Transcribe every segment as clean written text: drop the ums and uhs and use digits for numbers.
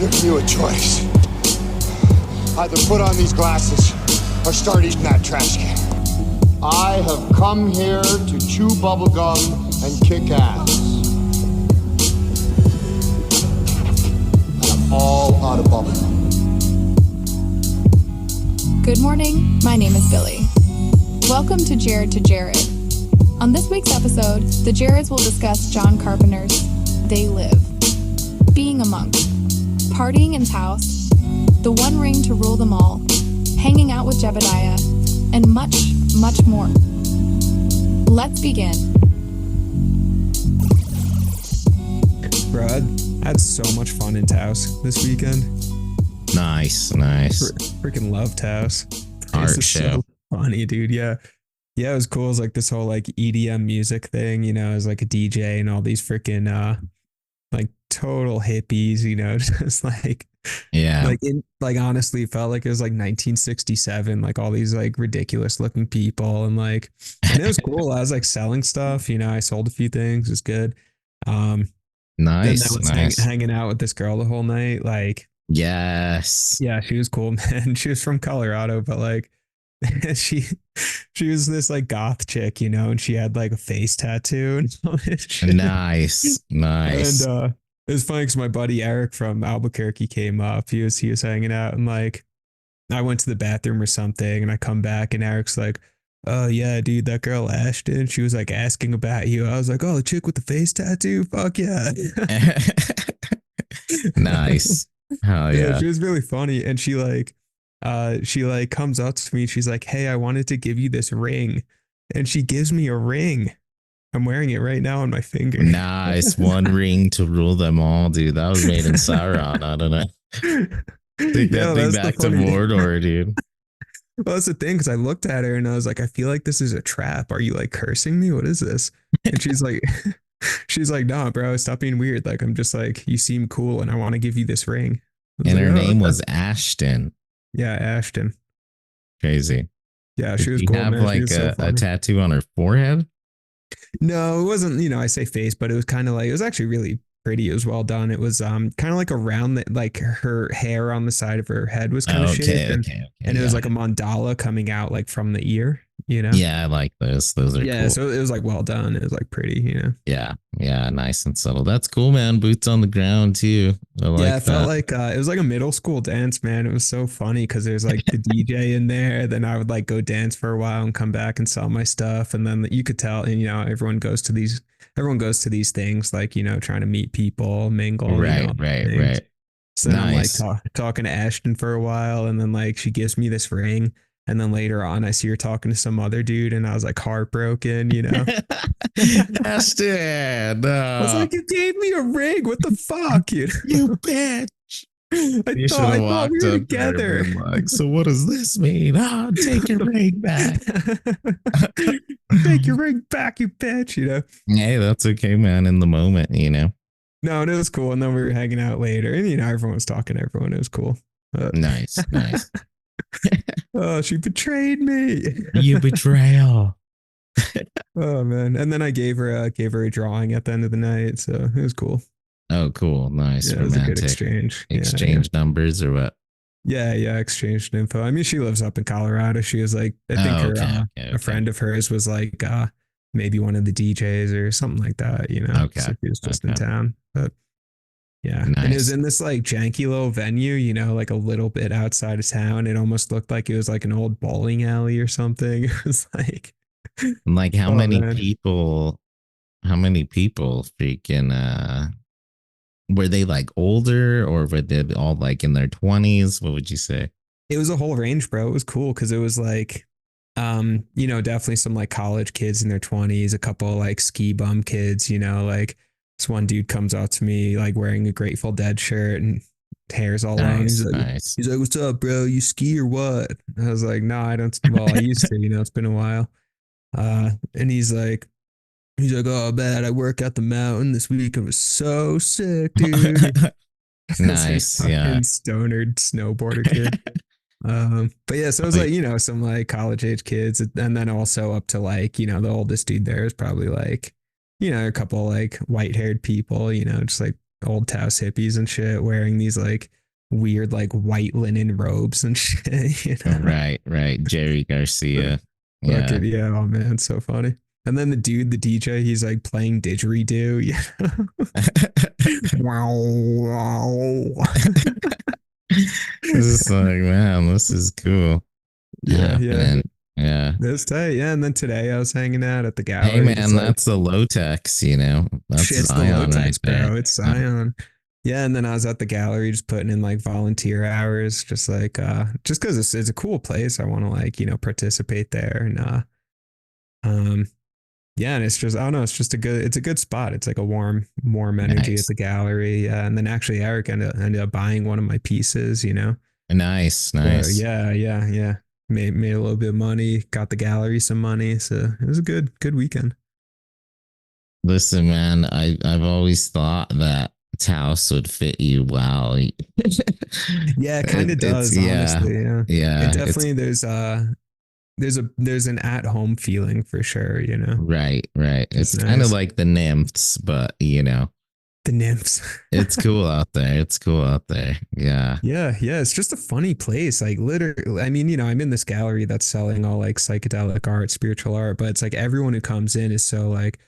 gives you a choice. Either put on these glasses or start eating that trash can. I have come here to chew bubblegum and kick ass. And I'm all out of bubblegum. Good morning, my name is Billy. Welcome to Jared to Jared. On this week's episode, the Jareds will discuss John Carpenter's They Live, being a monk, partying in Taos, the one ring to rule them all, hanging out with Jebediah, and much, much more. Let's begin. Bro, I had so much fun in Taos this weekend. Nice. Freaking love Taos. Art This is show. so funny, dude. Yeah, it was cool. It was like this whole like EDM music thing, you know, it was like a DJ and all these freaking like total hippies, you know, just like honestly felt like it was like 1967, like all these like ridiculous looking people and it was cool. I was like selling stuff, you know, I sold a few things. It was good. Nice. Hanging out with this girl the whole night. Yes. Yeah, she was cool, man. She was from Colorado, but like she was this like goth chick, you know, and she had like a face tattoo and all this shit. Nice. And it was funny because my buddy Eric from Albuquerque came up. He was hanging out and like I went to the bathroom or something and I come back and Eric's like, "Oh yeah, dude, that girl Ashton, she was like asking about you." I was like, "Oh, the chick with the face tattoo? Fuck yeah." Nice. Hell yeah. She was really funny. And she comes up to me. She's like, "Hey, I wanted to give you this ring." And she gives me a ring. I'm wearing it right now on my finger. Nice. One ring to rule them all, dude. That was made in Sauron. I don't know. Take that thing back to Mordor, dude. Well, that's the thing, because I looked at her and I was like, I feel like this is a trap. Are you like cursing me? What is this? And she's like, "Nah, bro, stop being weird. Like, I'm just like, you seem cool and I want to give you this ring." And her name was Ashton. Yeah, Ashton. Crazy. Yeah, she was Did cool. you have Man. like a tattoo on her forehead? No, it wasn't, you know, I say face, but it was kind of like, it was actually really pretty. It was well done. It was kind of like around the, like her hair on the side of her head was kind of shaved. And it was like a mandala coming out like from the ear, you know? Yeah, I like those. Those are cool. So it was like well done. It was like pretty, you know? Yeah, nice and subtle. That's cool, man. Boots on the ground too. It felt like it was like a middle school dance, man. It was so funny because there's like the DJ in there. Then I would like go dance for a while and come back and sell my stuff. And then you could tell, and you know, everyone goes to these things, like, you know, trying to meet people, mingle. Right. So then I'm like talking to Ashton for a while, and then like she gives me this ring. And then later on, I see her talking to some other dude, and I was like heartbroken, you know. Ashton, I was like, "You gave me a ring. What the fuck, you bitch!" I thought we were together. Like, so what does this mean? Take your ring back. Take your ring back, you bitch. You know. Hey, that's okay, man. In the moment, you know. No, and it was cool. And then we were hanging out later, and you know, everyone was talking to everyone. It was cool. Nice. Oh, she betrayed me. You betrayal. Oh man. And then I gave her a drawing at the end of the night, so it was cool. Oh, cool. Nice. Yeah, it was a good exchange. Numbers or what? Yeah, exchanged info. I mean, she lives up in Colorado. She was like, I think a friend of hers was like maybe one of the DJs or something like that, you know. Okay. So she was just in town. But yeah. Nice. And it was in this like janky little venue, you know, like a little bit outside of town. It almost looked like it was like an old bowling alley or something. It was like how many people freaking were they like older, or were they all like in their 20s? What would you say? It was a whole range, bro. It was cool because it was like you know, definitely some like college kids in their 20s, a couple like ski bum kids, you know, like this one dude comes out to me like wearing a Grateful Dead shirt and hair's all long. He's like, "What's up, bro? You ski or what?" I was like, "No, I don't." Well, I used to, you know, it's been a while. And he's like, "Oh, bad. I work at the mountain this week. I was so sick, dude." Nice. Yeah. Stonered snowboarder kid. But yeah, so it was like, you know, some like college age kids, and then also up to like, you know, the oldest dude there is probably like, you know, a couple like white haired people, you know, just like old Taos hippies and shit wearing these like weird like white linen robes and shit. You know? Right. Jerry Garcia. Fuck Yeah. it, yeah. Oh man, it's so funny. And then the dude, the DJ, he's like playing didgeridoo. Yeah. Wow, wow. It's like, man, this is cool. Yeah, yeah. Yeah. That's tight. Yeah. And then today I was hanging out at the gallery. Hey man, like, that's the low techs, you know. That's shit's the Zion low right techs, there. bro. It's Zion. Yeah. And then I was at the gallery just putting in like volunteer hours, just like just because it's a cool place. I want to like, participate there. And yeah, and it's just I don't know, it's a good spot. It's like a warm energy Nice. at the gallery. Yeah. And then actually Eric ended up buying one of my pieces, Nice. So, yeah. Made a little bit of money, got the gallery some money. So it was a good weekend. Listen, man, I've always thought that Taos would fit you well. Yeah, it kind of does, honestly. Yeah. Yeah. It definitely there's an at home feeling for sure, Right. It's It's kind of nice. like the nymphs, but The nymphs. it's cool out there. It's cool out there. Yeah. Yeah, it's just a funny place. Like literally, I mean, I'm in this gallery that's selling all like psychedelic art, spiritual art, but it's like everyone who comes in is so like,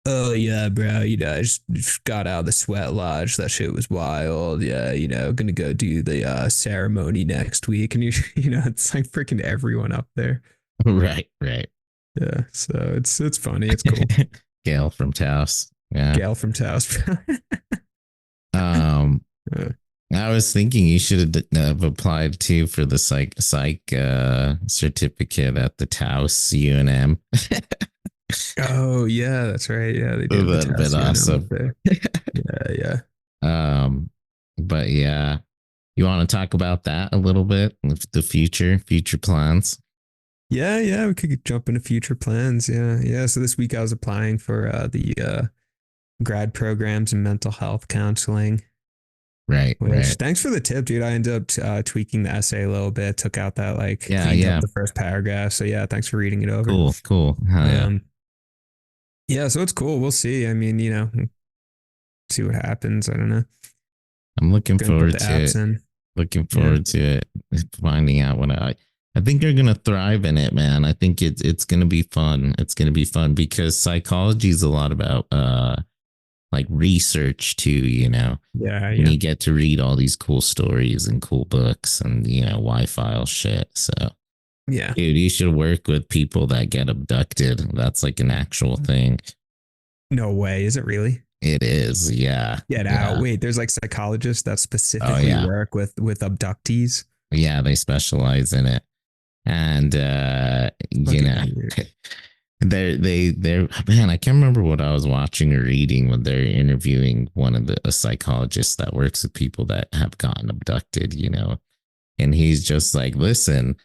oh yeah, bro, I just got out of the sweat lodge. That shit was wild. Yeah, gonna go do the ceremony next week, and it's like freaking everyone up there. Right. Yeah, so it's funny. It's cool. Gail from Taos. Yeah. Gail from Taos. Um, Yeah. I was thinking you should have applied too for the psych certificate at the Taos UNM. Oh yeah, that's right. Yeah, they do. That'd been awesome. Yeah. But yeah, you want to talk about that a little bit? The future plans. Yeah, we could jump into future plans. Yeah. So this week I was applying for the grad programs in mental health counseling. Right. Thanks for the tip, dude. I ended up tweaking the essay a little bit, took out that cleaned up the first paragraph. So yeah, thanks for reading it over. Cool. Yeah, so it's cool. We'll see. I mean, see what happens. I don't know. I'm looking Gonna forward put the to apps it. in. Looking forward to it. Finding out what I think you're gonna thrive in it, man. I think it's gonna be fun. It's gonna be fun because psychology is a lot about like research too, Yeah. And you get to read all these cool stories and cool books and Y-file shit. So Yeah. dude, you should work with people that get abducted. That's like an actual thing. No way. Is it really? It is, yeah. Get out. Wait, there's like psychologists that specifically work with abductees. Yeah, they specialize in it. And they're man, I can't remember what I was watching or reading when they're interviewing one of a psychologist that works with people that have gotten abducted, and he's just like, listen,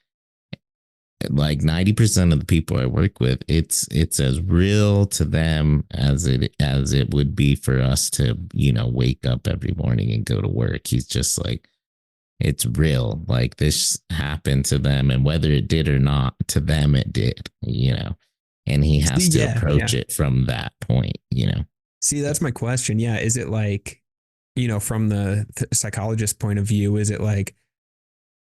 like 90% of the people I work with, it's as real to them as it would be for us to, wake up every morning and go to work. He's just like, it's real. Like this happened to them, and whether it did or not, to them it did, and he has to approach it from that point, See, that's my question. Yeah. Is it like, from the psychologist point of view, is it like,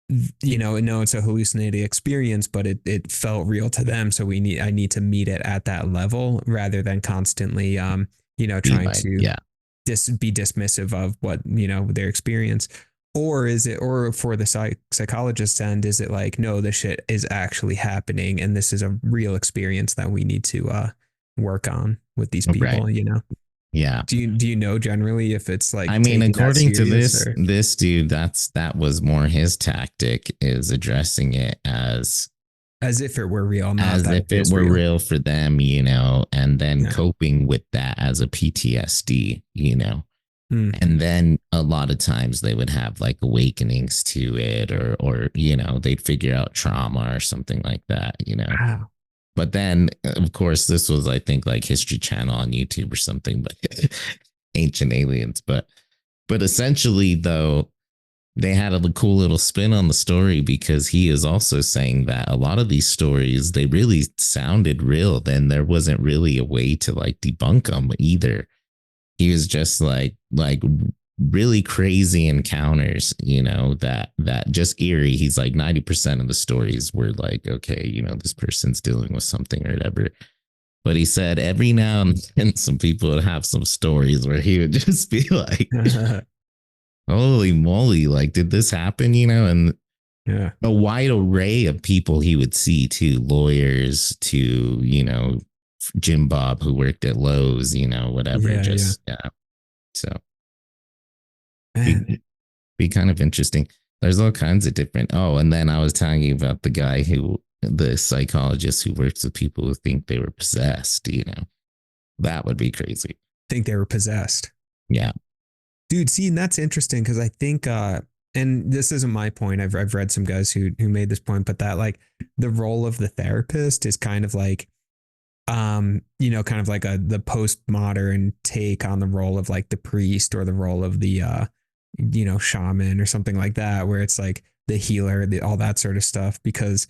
no, it's a hallucinated experience, but it felt real to them. So I need to meet it at that level rather than constantly, trying to be dismissive of what, their experience. Or is it, or for the psychologist end, is it like, no, this shit is actually happening and this is a real experience that we need to work on with these people, Yeah. Do you know generally if it's like, I mean, according to this dude, that was more his tactic, is addressing it as if it were real, not as if it were real for them, and then coping with that as a PTSD, And then a lot of times they would have like awakenings to it, or they'd figure out trauma or something like that, Wow. But then, of course, this was, I think, like History Channel on YouTube or something, but Ancient Aliens. But essentially, though, they had a cool little spin on the story, because he is also saying that a lot of these stories, they really sounded real. Then there wasn't really a way to like debunk them either. He was just like really crazy encounters, that just eerie. He's like 90% of the stories were like, okay, this person's dealing with something or whatever. But he said every now and then some people would have some stories where he would just be like, holy moly, like, did this happen? And Yeah. a wide array of people he would see too, lawyers to, Jim Bob who worked at Lowe's, whatever. Yeah. So be kind of interesting. There's all kinds of different. Oh, and then I was telling you about the psychologist who works with people who think they were possessed, that would be crazy. Think they were possessed. Yeah. Dude, see, and that's interesting because I think, and this isn't my point. I've read some guys who made this point, but that like the role of the therapist is kind of like, kind of like the postmodern take on the role of like the priest or the role of the, shaman or something like that, where it's like the healer, all that sort of stuff, because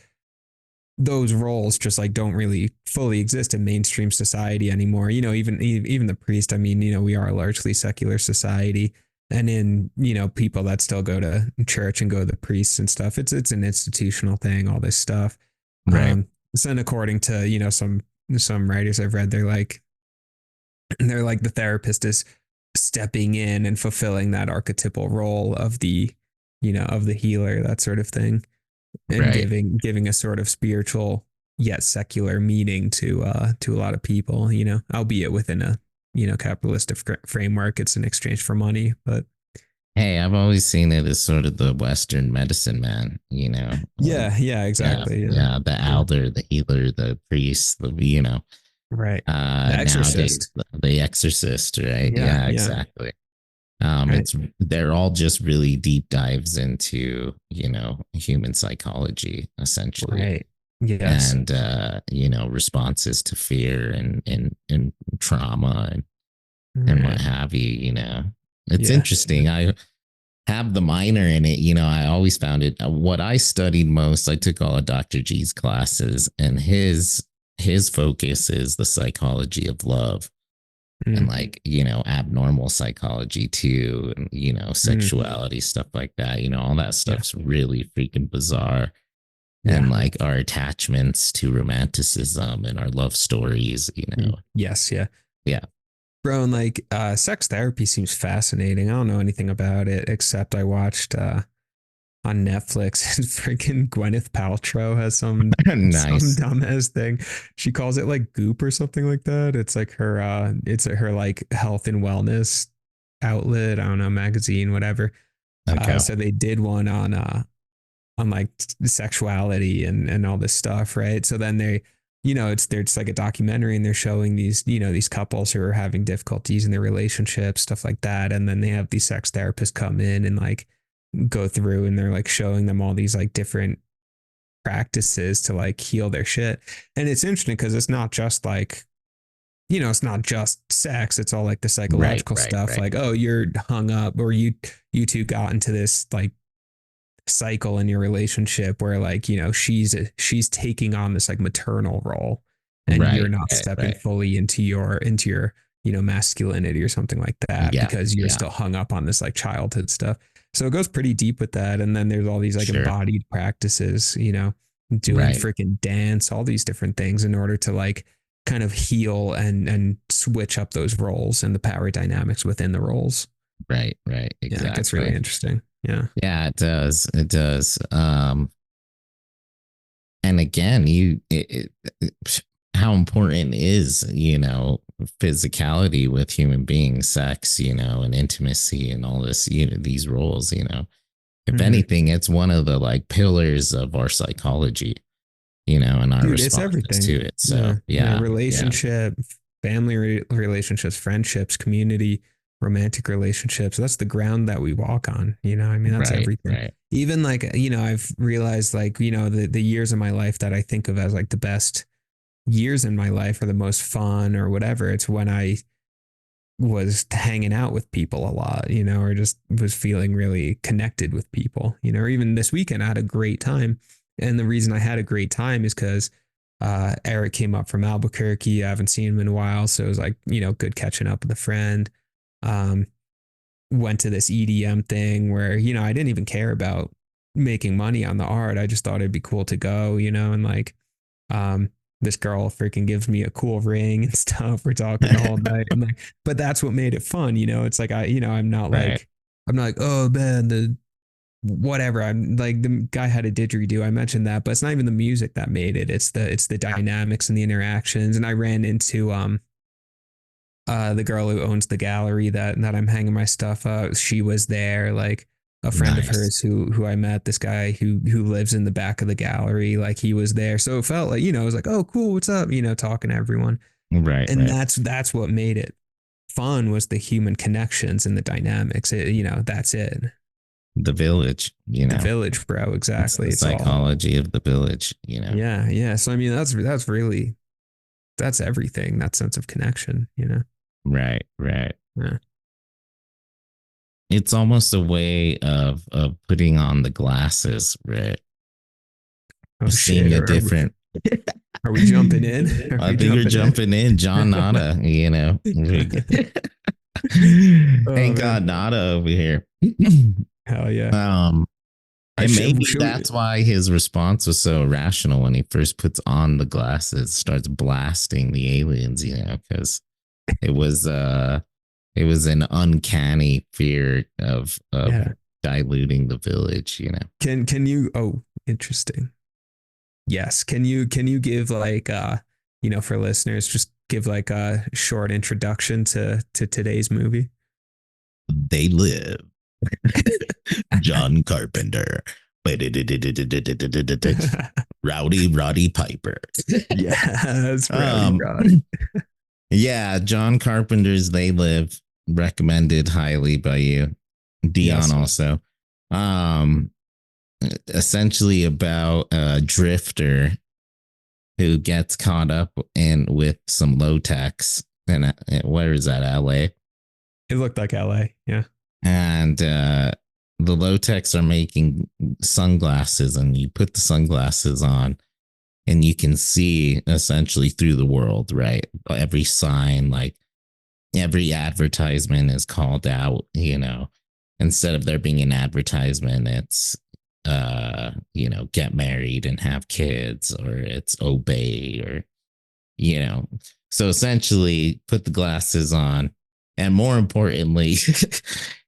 those roles just like don't really fully exist in mainstream society anymore. Even the priest, I mean, we are a largely secular society, and in, people that still go to church and go to the priests and stuff, it's an institutional thing, all this stuff. Right. So then according to, some writers I've read, they're like the therapist is stepping in and fulfilling that archetypal role of the, of the healer, that sort of thing, and giving a sort of spiritual yet secular meaning to a lot of people, albeit within a, capitalistic framework. It's in exchange for money, but hey, I've always seen it as sort of the Western medicine man, Yeah, exactly. Yeah, the elder, the healer, the priest, right. The exorcist. The exorcist, right? Yeah, exactly. Right. They're all just really deep dives into, human psychology, essentially. Right. Yes. And responses to fear and trauma and what have you, It's interesting. I have the minor in it, I always found it what I studied most. I took all of Dr. G's classes, and his focus is the psychology of love. And like, abnormal psychology too, and, sexuality, stuff like that, all that stuff's really freaking bizarre. Yeah. And like our attachments to romanticism and our love stories, Yes. Yeah. Yeah. Bro, and like sex therapy seems fascinating. I don't know anything about it except I watched on Netflix, freaking Gwyneth Paltrow has some nice. some dumbass thing. She calls it like Goop or something like that. It's like her like health and wellness outlet. I don't know, magazine, whatever. Okay. So they did one on like sexuality and all this stuff, right? So then they, it's like a documentary, and they're showing these, these couples who are having difficulties in their relationships, stuff like that. And then they have these sex therapists come in and like go through, and they're like showing them all these like different practices to like heal their shit. And it's interesting because it's not just like, it's not just sex. It's all like the psychological stuff. Right. Like, oh, you're hung up, or you two got into this like cycle in your relationship where like, she's taking on this like maternal role, and you're not stepping fully into your masculinity or something like that, because you're still hung up on this like childhood stuff. So it goes pretty deep with that. And then there's all these like embodied practices, doing freaking dance, all these different things in order to like kind of heal and switch up those roles and the power dynamics within the roles. Right. Exactly. Yeah, it's really interesting. Yeah. Yeah, it does. It does. And again, how important is, physicality with human beings, sex, and intimacy and all this, these roles, if anything, it's one of the like pillars of our psychology, and our responses to it. So relationship, family relationships, friendships, community, romantic relationships. That's the ground that we walk on. That's everything. Right. Even like, I've realized like, the years of my life that I think of as like the best years in my life or the most fun or whatever. It's when I was hanging out with people a lot, or just was feeling really connected with people, or even this weekend I had a great time. And the reason I had a great time is because Eric came up from Albuquerque. I haven't seen him in a while. So it was like, good catching up with a friend. went to this EDM thing where, you know, I didn't even care about making money on the art. I just thought it'd be cool to go, you know, and like, this girl freaking gives me a cool ring and stuff. We're talking the whole night. I'm like, but that's what made it fun. You know, it's like, you know, I'm not Right. like, oh man, the whatever. I'm like, the guy had a didgeridoo. I mentioned that, but it's not even the music that made it. It's the dynamics and the interactions. And I ran into, the girl who owns the gallery that I'm hanging my stuff up. She was there, like a friend of Nice. hers who I met, this guy who lives in the back of the gallery, like he was there. So it felt like, you know, it was like, oh cool, what's up? You know, talking to everyone. Right. And Right. that's what made it fun, was the human connections and the dynamics. You know, that's it. The village, you The know, village, bro. it's Exactly. the It's all, psychology of the village, you know. yeah, yeah. So I mean, that's really, that's everything. That sense of connection, you know. Right. Right. Yeah. It's almost a way of putting on the glasses, right? Oh Seeing shit. a different. Are we jumping in? Are I we think you're jumping in, John Nada. You know, Oh, thank man. God Nada over here. Hell yeah. And maybe should- that's why his response was so irrational when he first puts on the glasses, starts blasting the aliens, you know, because it was an uncanny fear of Yeah. diluting the village, you know. Can you, oh, interesting. Yes. Can you give like, you know, for listeners, just give like a short introduction to today's movie? They live. John Carpenter. Rowdy Roddy Piper. Yes. Um, Yeah, John Carpenter's They Live, recommended highly by you. Dion Yes. also. Essentially about a drifter who gets caught up in with some low techs. And where is that? LA. It looked like LA. Yeah. And the low techs are making sunglasses, and you put the sunglasses on and you can see essentially through the world, right? Every sign, like every advertisement is called out, you know. Instead of there being an advertisement, it's you know, get married and have kids, or it's obey, or, you know. So essentially put the glasses on, and more importantly,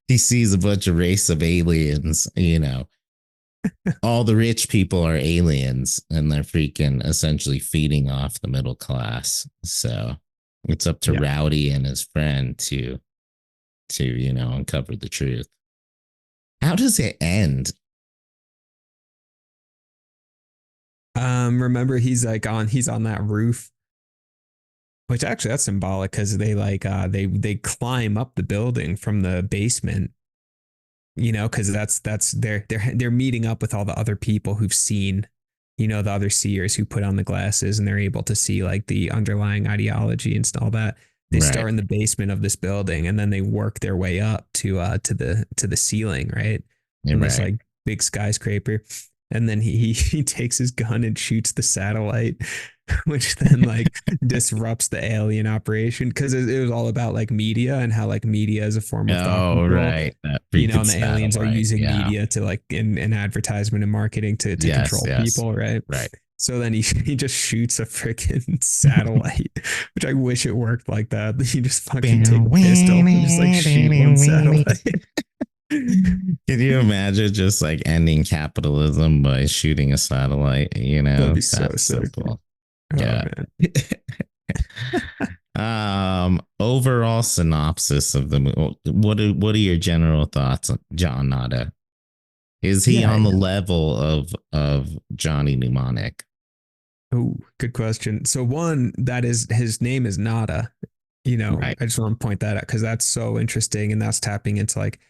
he sees a bunch of race of aliens, you know. All the rich people are aliens, and they're freaking essentially feeding off the middle class. So it's up to Rowdy and his friend to you know, uncover the truth. How does it end? Remember he's on that roof, which actually that's symbolic, because they like they climb up the building from the basement, you know, because that's they're meeting up with all the other people who've seen, you know, the other seers who put on the glasses, and they're able to see like the underlying ideology and all that. They start in the basement of this building, and then they work their way up to the ceiling, right? In this like big skyscraper. And then he takes his gun and shoots the satellite, which then like disrupts the alien operation, because it was all about like media and how like media is a form of thought control. Right. You know, and the aliens are using media to like in advertisement and marketing to control people, right? Right. So then he just shoots a freaking satellite, which I wish it worked like that. He just fucking take a pistol and just like shoot one satellite. Can you imagine just like ending capitalism by shooting a satellite? You know, that'd be so simple. Oh, yeah. Overall synopsis of the movie. What are your general thoughts on John Nada? Is he on the level of Johnny Mnemonic? Oh, good question. So one, that is, his name is Nada. You know, I just want to point that out because that's so interesting, and that's tapping into like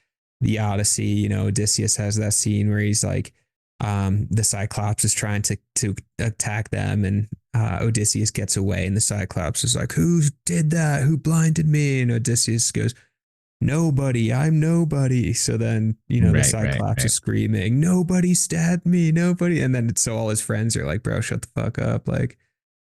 the Odyssey. You know, Odysseus has that scene where he's like, the Cyclops is trying to attack them, and Odysseus gets away, and the Cyclops is like, "Who did that? Who blinded me?" And Odysseus goes, "Nobody, I'm nobody." So then, you know, the Cyclops is screaming, "Nobody stabbed me, nobody." And then so all his friends are like, "Bro, shut the fuck up." Like,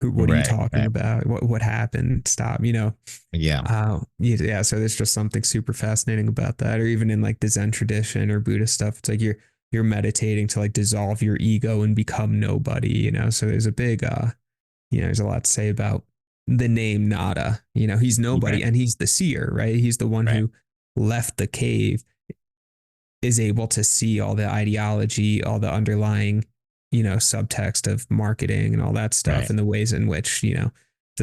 What are you Right. talking Right. about? What happened? Stop. Yeah. Yeah. So there's just something super fascinating about that. Or even in like the Zen tradition or Buddhist stuff, it's like you're meditating to like dissolve your ego and become nobody. So there's a big there's a lot to say about the name Nada. He's nobody Right. and he's the seer, right? He's the one Right. who left the cave, is able to see all the ideology, all the underlying, subtext of marketing and all that stuff, Right. and the ways in which, the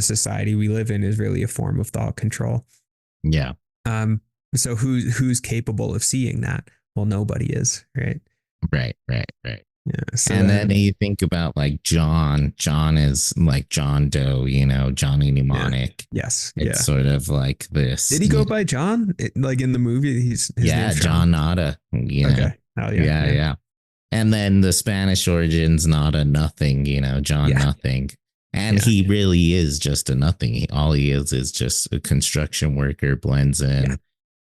society we live in is really a form of thought control. Yeah. Um, so who's capable of seeing that? Well, nobody is, right? Right. Right. Right. Yeah. So And then you think about like John. John is like John Doe, Johnny yeah. Mnemonic. Yes. It's Yeah. sort of like this. Did he go by John? Like in the movie, his name's John Nada. Okay. Oh yeah. Yeah. And then the Spanish origins, Nada, nothing, John Yeah. Nothing. And Yeah. he really is just a nothing. All he is just a construction worker, blends in,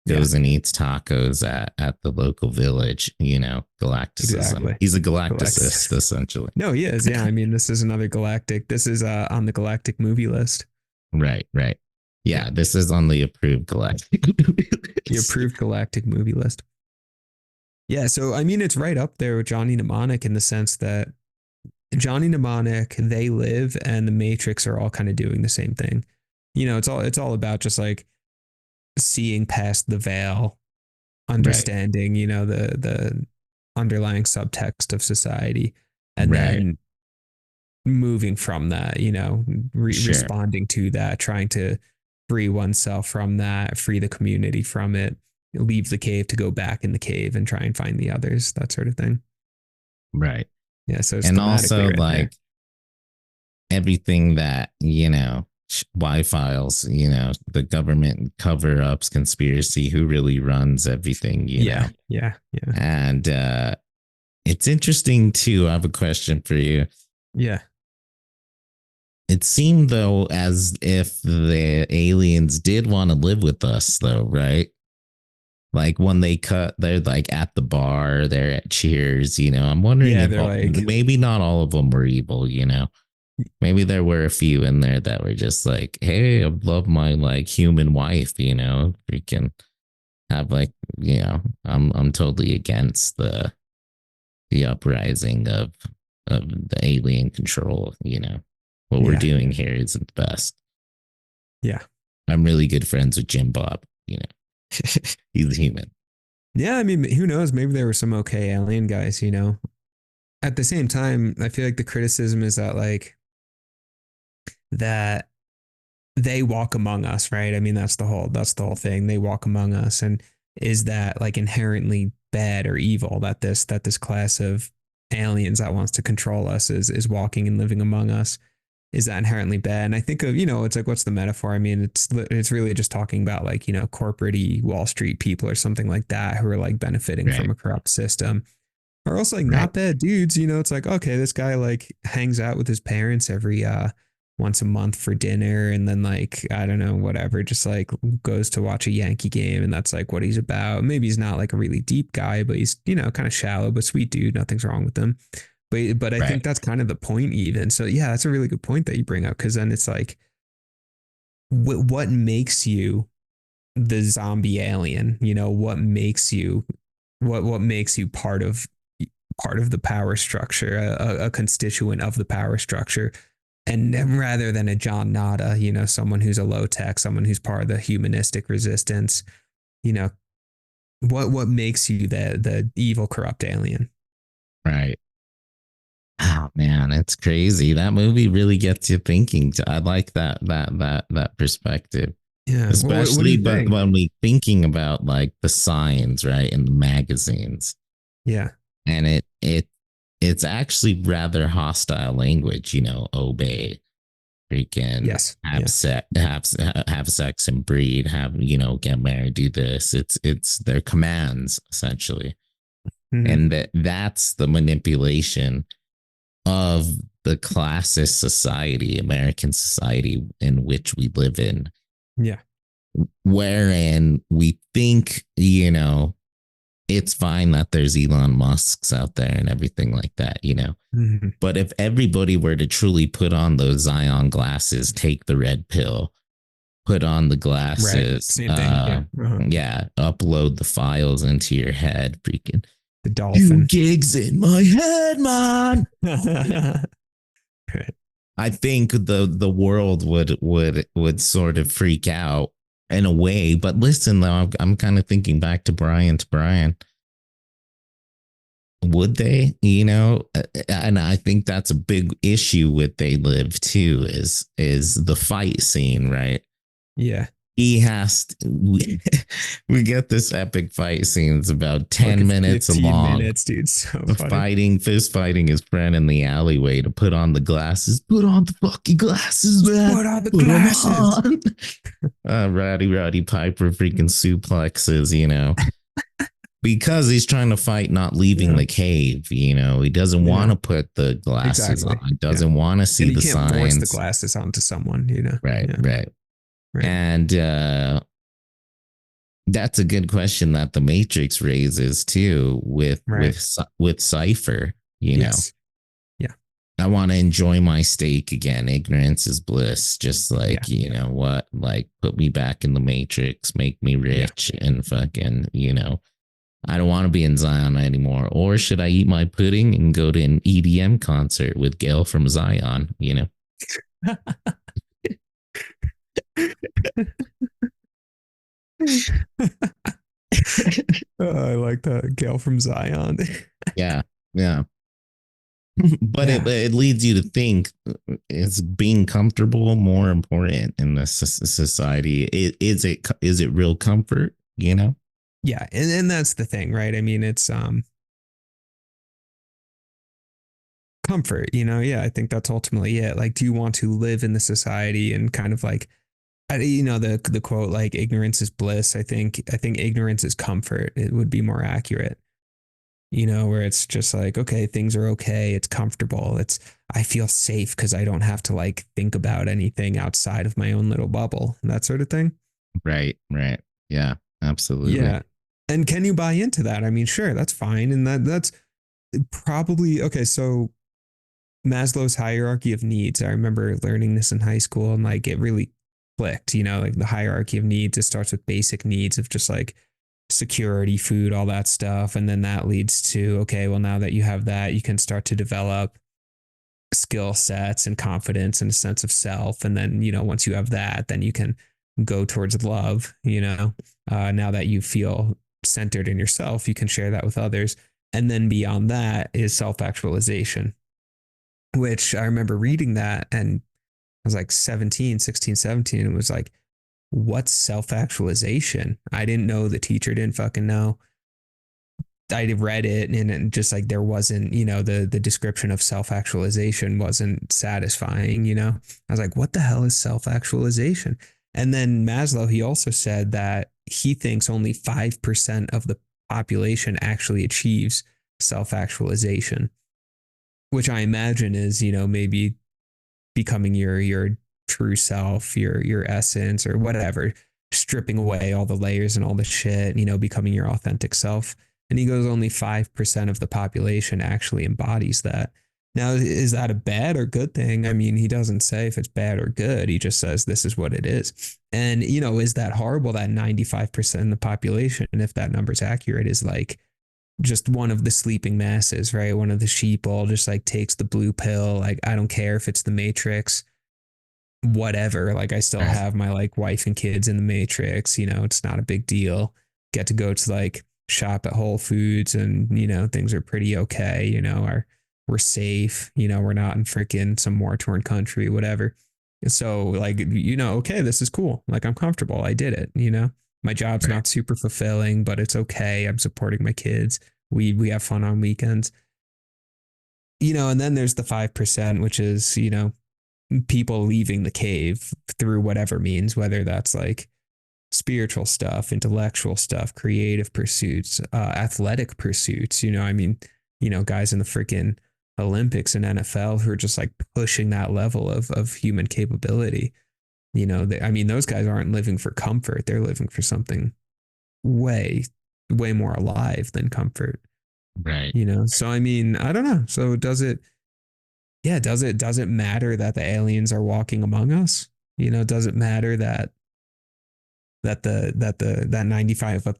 goes and eats tacos at the local village, Galacticism. Exactly. He's a Galactacist, essentially. No, he is. Yeah. I mean, this is another galactic. This is on the galactic movie list. Right. Yeah, this is on the approved galactic movie list. The approved galactic movie list. Yeah, so I mean, it's right up there with Johnny Mnemonic in the sense that Johnny Mnemonic, They Live, and The Matrix are all kind of doing the same thing. It's all about just like seeing past the veil, understanding, the underlying subtext of society, and then moving from that, responding to that, trying to free oneself from that, free the community from it, leave the cave to go back in the cave and try and find the others, that sort of thing. Right. Yeah. So it's and also right like there. everything that, Y files, the government cover ups, conspiracy, who really runs everything, Yeah. And it's interesting too. I have a question for you. Yeah. It seemed though as if the aliens did want to live with us though, right? Like when they're like at the bar, they're at Cheers, I'm wondering if maybe not all of them were evil, maybe there were a few in there that were just like, hey, I love my like human wife, we can have like, I'm totally against the uprising of the alien control, what we're doing here isn't the best. Yeah. I'm really good friends with Jim Bob, he's human. Yeah, I mean, who knows? Maybe there were some okay alien guys, At the same time, I feel like the criticism is that like that they walk among us, right? I mean, that's the whole thing. They walk among us, and is that like inherently bad or evil that this class of aliens that wants to control us is walking and living among us? Is that inherently bad? And I think of, it's like, what's the metaphor? I mean, it's really just talking about like, corporate-y Wall Street people or something like that who are like benefiting from a corrupt system, or also like not bad dudes. It's like, okay, this guy like hangs out with his parents every once a month for dinner, and then like, I don't know, whatever, just like goes to watch a Yankee game, and that's like what he's about. Maybe he's not like a really deep guy, but he's, kind of shallow, but sweet dude. Nothing's wrong with him. But I think that's kind of the point even. So yeah, that's a really good point that you bring up, because then it's like, what makes you the zombie alien? What makes you part of the power structure, a constituent of the power structure, and rather than a John Nada, someone who's a low tech, someone who's part of the humanistic resistance, what makes you the evil corrupt alien? Right. Oh man, it's crazy. That movie really gets you thinking. I like that perspective. Yeah, especially but when we thinking about like the signs, right, in the magazines. Yeah, and it's actually rather hostile language. Obey, freaking have sex and breed, get married, do this. It's their commands essentially, and that's the manipulation of the classist society, American society in which we live in. Yeah. Wherein we think, it's fine that there's Elon Musks out there and everything like that, you know. Mm-hmm. But if everybody were to truly put on those Zion glasses, take the red pill, put on the glasses, Right. Same thing. yeah, upload the files into your head, freaking The dolphin. 2 gigs in my head, man. Right. I think the world would sort of freak out in a way. But listen, though, I'm kind of thinking back to Brian. Would they? You know, and I think that's a big issue with They Live too. Is the fight scene, right? Yeah. He has to, we get this epic fight scene. It's about 10 minutes 15 long. minutes, dude. So Fist fighting his friend in the alleyway to put on the glasses. Put on the fucking glasses, man. Put on the glasses. Roddy Piper freaking suplexes, you know, because he's trying to fight not leaving the cave. You know, he doesn't want to put the glasses on. Doesn't want to see the signs. Force the glasses onto someone, you know. Right. And that's a good question that the Matrix raises too with Cypher, you know. Yeah. I want to enjoy my steak again. Ignorance is bliss. Just like, you know what? Like, put me back in the Matrix, make me rich and fucking, you know, I don't want to be in Zion anymore. Or should I eat my pudding and go to an EDM concert with Gail from Zion, you know? I like that. Gail from Zion. Yeah. But it leads you to think, is being comfortable more important in this society? Is it real comfort, you know? Yeah, and that's the thing, right? I mean, it's comfort, you know. Yeah, I think that's ultimately it. Like, do you want to live in the society and kind of like, you know, the quote, like, ignorance is bliss. I think ignorance is comfort. It would be more accurate, you know, where it's just like, okay, things are okay. It's comfortable. I feel safe because I don't have to like think about anything outside of my own little bubble, that sort of thing. Right. Yeah, absolutely. Yeah. And can you buy into that? I mean, sure, that's fine. And that's probably, okay, so Maslow's hierarchy of needs. I remember learning this in high school and like it really clicked, you know, like the hierarchy of needs. It starts with basic needs of just like security, food, all that stuff. And then that leads to, okay, well, now that you have that, you can start to develop skill sets and confidence and a sense of self. And then, you know, once you have that, then you can go towards love, you know, now that you feel centered in yourself, you can share that with others. And then beyond that is self-actualization, which I remember reading that and I was like 16, 17. It was like, what's self-actualization? I didn't know. The teacher didn't fucking know. I read it and just like there wasn't, you know, the description of self-actualization wasn't satisfying, you know. I was like, what the hell is self-actualization? And then Maslow, he also said that he thinks only 5% of the population actually achieves self-actualization, which I imagine is, you know, maybe becoming your true self, your essence or whatever, stripping away all the layers and all the shit, you know, becoming your authentic self. And he goes, only 5% of the population actually embodies that. Now, is that a bad or good thing? I mean, he doesn't say if it's bad or good. He just says this is what it is. And, you know, is that horrible that 95% of the population, and if that number is accurate, is like just one of the sleeping masses, right? One of the sheeple just like takes the blue pill. Like, I don't care if it's the Matrix, whatever. Like, I still have my like wife and kids in the Matrix, you know, it's not a big deal. Get to go to like shop at Whole Foods and, you know, things are pretty okay, you know, we're safe, you know, we're not in freaking some war-torn country, whatever. And so like, you know, okay, this is cool. Like, I'm comfortable. I did it, you know, my job's not super fulfilling, but it's okay. I'm supporting my kids. We have fun on weekends, you know, and then there's the 5%, which is, you know, people leaving the cave through whatever means, whether that's like spiritual stuff, intellectual stuff, creative pursuits, athletic pursuits, you know, I mean, you know, guys in the freaking Olympics and NFL who are just like pushing that level of human capability. You know, I mean, those guys aren't living for comfort. They're living for something way, way more alive than comfort, Right. you know? So, I mean, I don't know. So does it matter that the aliens are walking among us? You know, does it matter that 95 of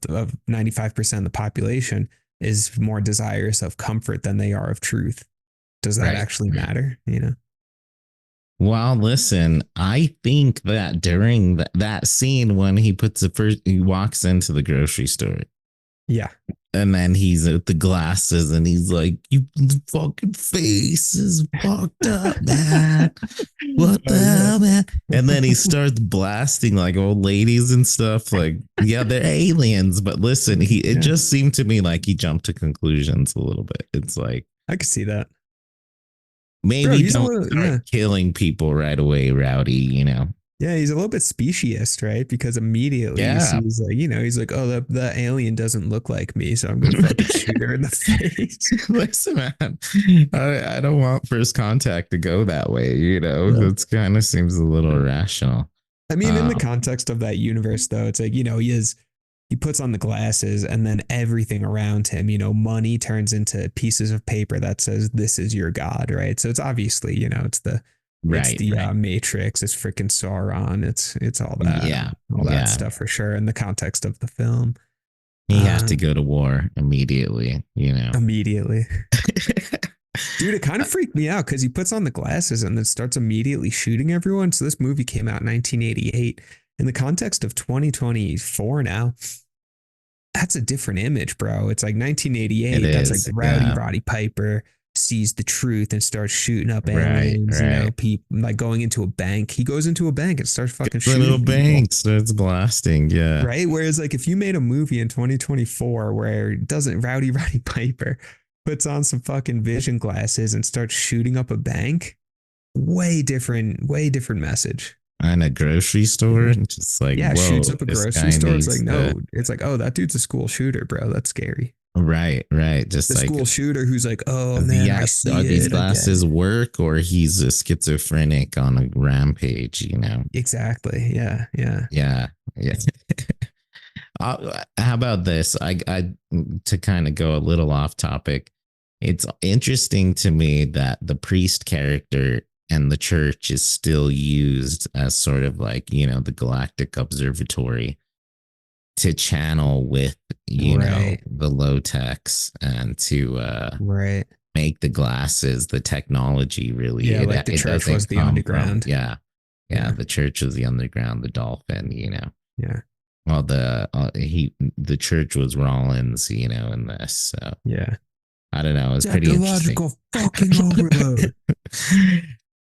95% of the population is more desirous of comfort than they are of truth? Does that Right. actually matter? You know? Well, listen, I think that during that scene when he walks into the grocery store Yeah. and then he's at the glasses and he's like, "You fucking face is fucked up, man. What the hell, man?" And then he starts blasting like old ladies and stuff. Like, yeah, they're aliens. But listen, it just seemed to me like he jumped to conclusions a little bit. It's like, I could see that. maybe don't start killing people right away, Rowdy, you know? Yeah, he's a little bit speciesist, right? Because immediately he sees like, you know, he's like, oh, the alien doesn't look like me, so I'm gonna fucking shoot her in the face. Listen, man, I don't want first contact to go that way, you know. It kind of seems a little irrational. I mean, in the context of that universe, though, it's like, you know, he puts on the glasses and then everything around him, you know, money turns into pieces of paper that says, "This is your God," right? So it's obviously, you know, it's the Matrix, it's freaking Sauron, it's all that, all that stuff for sure. In the context of the film, he has to go to war immediately, you know. Immediately, dude, it kind of freaked me out because he puts on the glasses and then starts immediately shooting everyone. So this movie came out in 1988. In the context of 2024 now, that's a different image, bro. It's like 1988. That's like the Roddy Piper sees the truth and starts shooting up aliens, you know, people like going into a bank. He goes into a bank and starts fucking shooting. Little bank starts blasting, yeah. Right? Whereas like if you made a movie in 2024 where doesn't Roddy Piper puts on some fucking vision glasses and starts shooting up a bank, way different message. And a grocery store, just like, yeah, whoa, shoots up a grocery store. It's like, no, it's like, oh, that dude's a school shooter, bro. That's scary. Right. Just the like school shooter who's like, oh man, I see it. These glasses work, or he's a schizophrenic on a rampage, you know? Exactly. Yeah. How about this? I to kind of go a little off topic. It's interesting to me that the priest character and the church is still used as sort of like, you know, the Galactic Observatory to channel with, you know, the low techs and to make the glasses, the technology really. Yeah, like the church was the underground. The church was the underground, the dolphin, you know. Yeah. Well, the church was Rollins, you know, in this. So yeah. I don't know. It's pretty interesting. Fucking overload.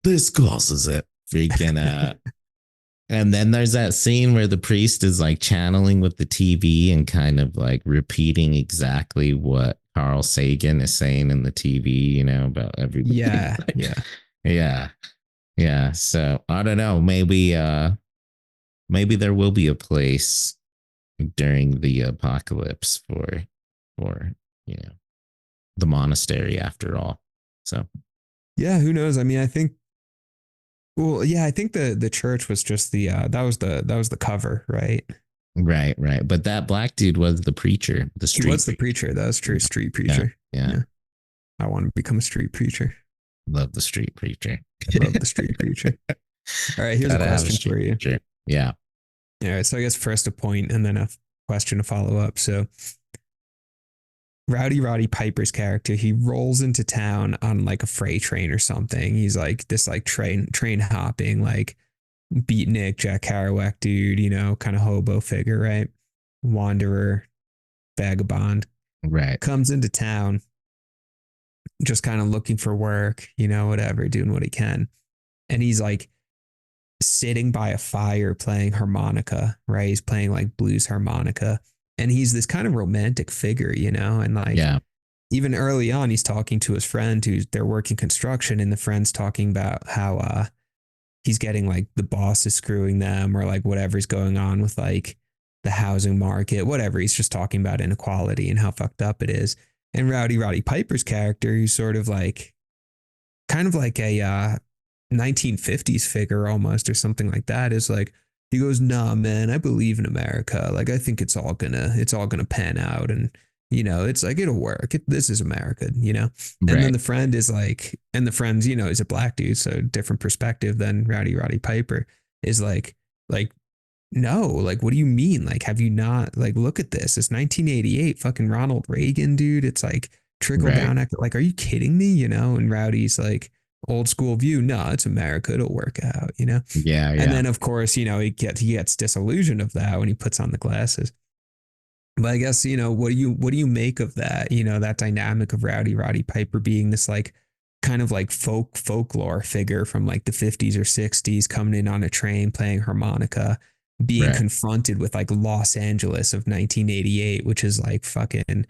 This causes it. Freaking and then there's that scene where the priest is like channeling with the TV and kind of like repeating exactly what Carl Sagan is saying in the TV, you know, about everybody. Yeah. So I don't know. Maybe there will be a place during the apocalypse for you know, the monastery after all. So yeah, who knows? I mean, I think the church was just the that was the cover, right? Right. But that black dude was the preacher. He was the preacher. That was true. Street preacher. Yeah. I want to become a street preacher. Love the street preacher. Love the street preacher. All right, here's a question for you. Preacher. Yeah. All right. So I guess first a point and then a question to follow up. So Roddy Piper's character, he rolls into town on like a freight train or something. He's like this like train hopping, like beatnik Jack Kerouac dude, you know, kind of hobo figure, right? Wanderer, vagabond. Right. Comes into town just kind of looking for work, you know, whatever, doing what he can. And he's like sitting by a fire playing harmonica, right? He's playing like blues harmonica. And he's this kind of romantic figure, you know, and like, even early on, he's talking to his friend they're working construction, and the friend's talking about how he's getting like the boss is screwing them or like whatever's going on with like the housing market, whatever. He's just talking about inequality and how fucked up it is. And Roddy Piper's character, who's sort of like, kind of like a 1950s figure almost or something like that, is like, He goes, nah, man, I believe in America. Like, I think it's all gonna pan out. And, it's like, it'll work. This is America. And then Right. the friend is like, and the friend's, is a black dude. So different perspective than Rowdy Roddy Piper is like, no, like, what do you mean? Like, have you not, like, look at this. It's 1988, fucking Ronald Reagan, dude. It's like trickle Right. down. Like, are you kidding me? And Rowdy's like, old school view. No, it's America. It'll work out. Yeah. And then, of course, he gets disillusioned of that when he puts on the glasses. But I guess, what do you make of that? That dynamic of Rowdy Roddy Piper being this like kind of like folklore figure from like the 50s or 60s, coming in on a train playing harmonica, being Right. confronted with like Los Angeles of 1988, which is like fucking,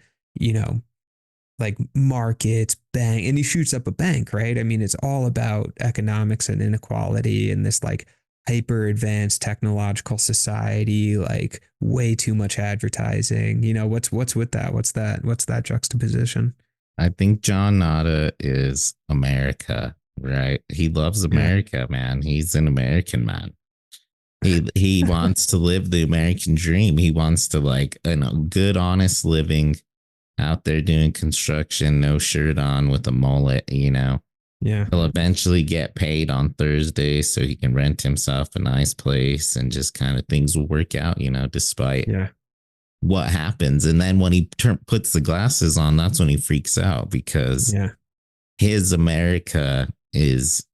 like markets, bang, and he shoots up a bank, right? I mean, it's all about economics and inequality and this like hyper advanced technological society, like way too much advertising. What's with that? What's that juxtaposition? I think John Nada is America, right? He loves America, man. He's an American man. He wants to live the American dream. He wants to like good, honest living out there doing construction, no shirt on with a mullet, Yeah. He'll eventually get paid on Thursday so he can rent himself a nice place and just kind of things will work out, despite what happens. And then when he puts the glasses on, that's when he freaks out because his America is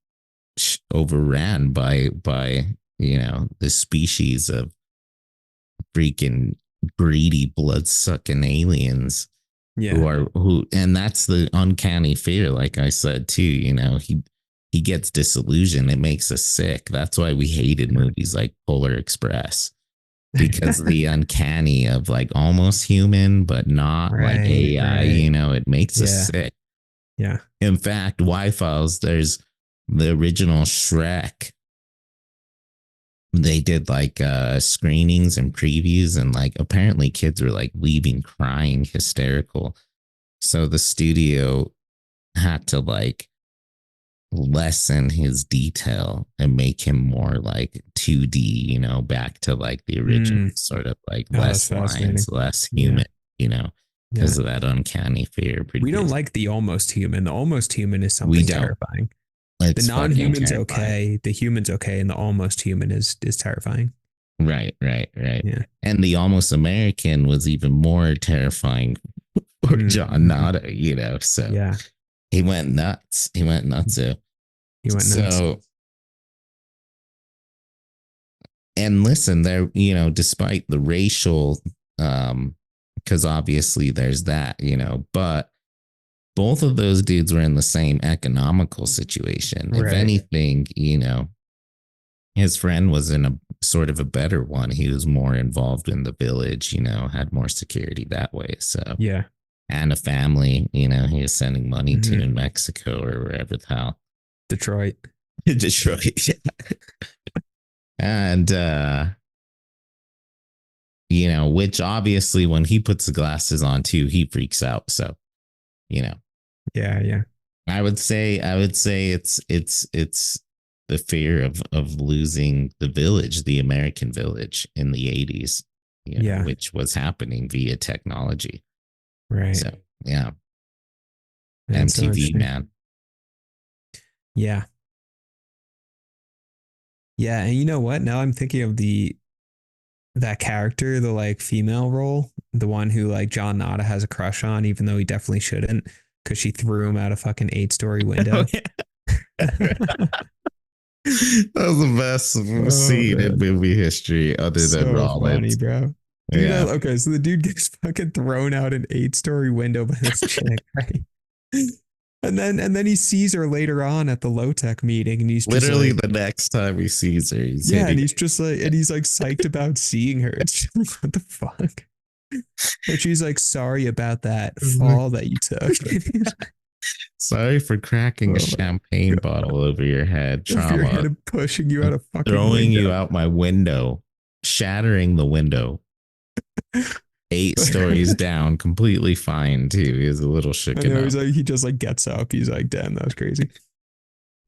overran by the species of freaking greedy, blood sucking aliens and that's the uncanny fear. Like I said too, he gets disillusioned. It makes us sick. That's why we hated movies like Polar Express, because the uncanny of like almost human but not like AI. It makes us sick. Yeah. In fact, Y-Files, there's the original Shrek. They did like screenings and previews, and like apparently kids were like leaving crying, hysterical. So the studio had to like lessen his detail and make him more like 2D, back to like the original sort of like less lines, less human, because of that uncanny fear. We don't like the almost human. The almost human is something terrifying. It's the non-human's okay, the human's okay, and the almost human is terrifying. Right. Yeah. And the almost American was even more terrifying for John Nada, So he went nuts. He went nuts. So, and listen, there, despite the racial, because obviously there's that, but both of those dudes were in the same economical situation. If anything, his friend was in a sort of a better one. He was more involved in the village, had more security that way. So, and a family, he was sending money to in Mexico or wherever the hell. Detroit. And, which obviously when he puts the glasses on too, he freaks out. So, Yeah. I would say it's the fear of losing the village, the American village in the 80s, which was happening via technology. Right. So, yeah. That's MTV, so man. Yeah. Yeah. And you know what? Now I'm thinking of that character, the like female role, the one who like John Nada has a crush on, even though he definitely shouldn't, because she threw him out a fucking 8-story window. That was the best scene in movie history, other than Rollins. Funny, bro. Okay, so the dude gets fucking thrown out an 8-story window by this chick, right? And then he sees her later on at the low-tech meeting, and he's literally just like, the next time he sees her, and he's just like, and he's like psyched about seeing her. It's just like, what the fuck? And she's like, sorry about that fall that you took. Sorry for cracking a champagne bottle over your head. Trauma. Over your head and pushing you out of fucking throwing window. you out my window, shattering the window. 8 stories down, completely fine too. He was a little shook. I know, he just like gets up. He's like, damn, that was crazy.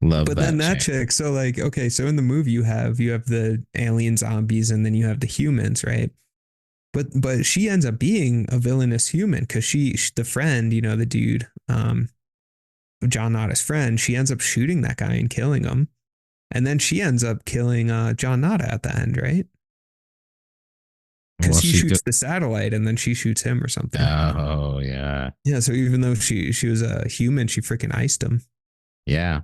Love But then that that chick. chick, so like, okay, so in the movie you have the alien zombies and then you have the humans, right? But she ends up being a villainous human because the friend, the dude, John Notta's friend, she ends up shooting that guy and killing him, and then she ends up killing John Notta at the end, right? Because Well, he she did. shoots the satellite and then she shoots him or something. Oh yeah, Yeah, so even though she was a human, she freaking iced him. yeah.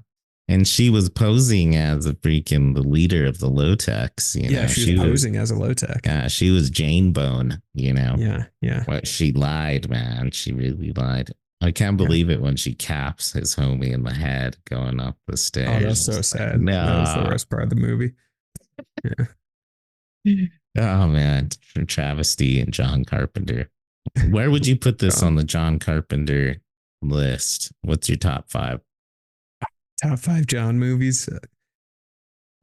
And she was posing as a freaking the leader of the Low-Techs, Yeah, she was She was, posing as a low tech. yeah, she was Jane Bone, Yeah, yeah, What she lied, man. She really lied. I can't yeah. believe it when she caps his homie in the head going up the Oh, that's stairs. so It's like, sad. That was the no. worst part of the movie. Yeah. Oh man, travesty and John Carpenter. Where would you put this on the John Carpenter list? What's your top five? Top five John movies.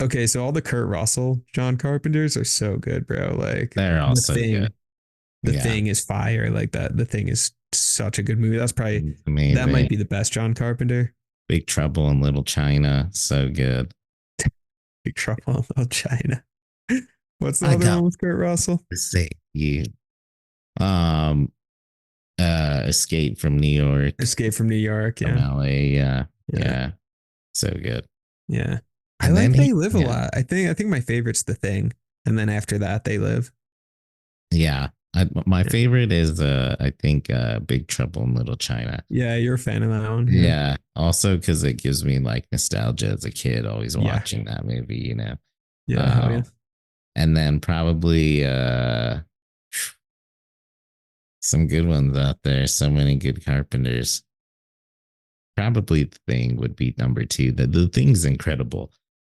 Okay, so all the Kurt Russell John Carpenters are so good, bro. Like They're all so good. The Yeah, Thing is fire. Like that. The Thing is such a good movie. That's probably that amazing. might be the best John Carpenter. Big Trouble in Little China, so good. Big Trouble in Little China. What's the I other got one with Kurt Russell? to say you. Um, Escape from New York, Escape from New York. from Yeah, LA. Yeah, yeah, yeah, so good. yeah. I And then like he, They Live a yeah, lot. I think my favorite's The Thing, and then after that, They Live. yeah. My Yeah, favorite is I think Big Trouble in Little China. yeah. You're a fan of that one. Yeah, Yeah. Also because it gives me like nostalgia as a kid, always yeah, watching that movie. yeah. Hell yeah. Um, and then probably some good ones out there. So many good Carpenters. Probably The Thing would be number two. The Thing's incredible.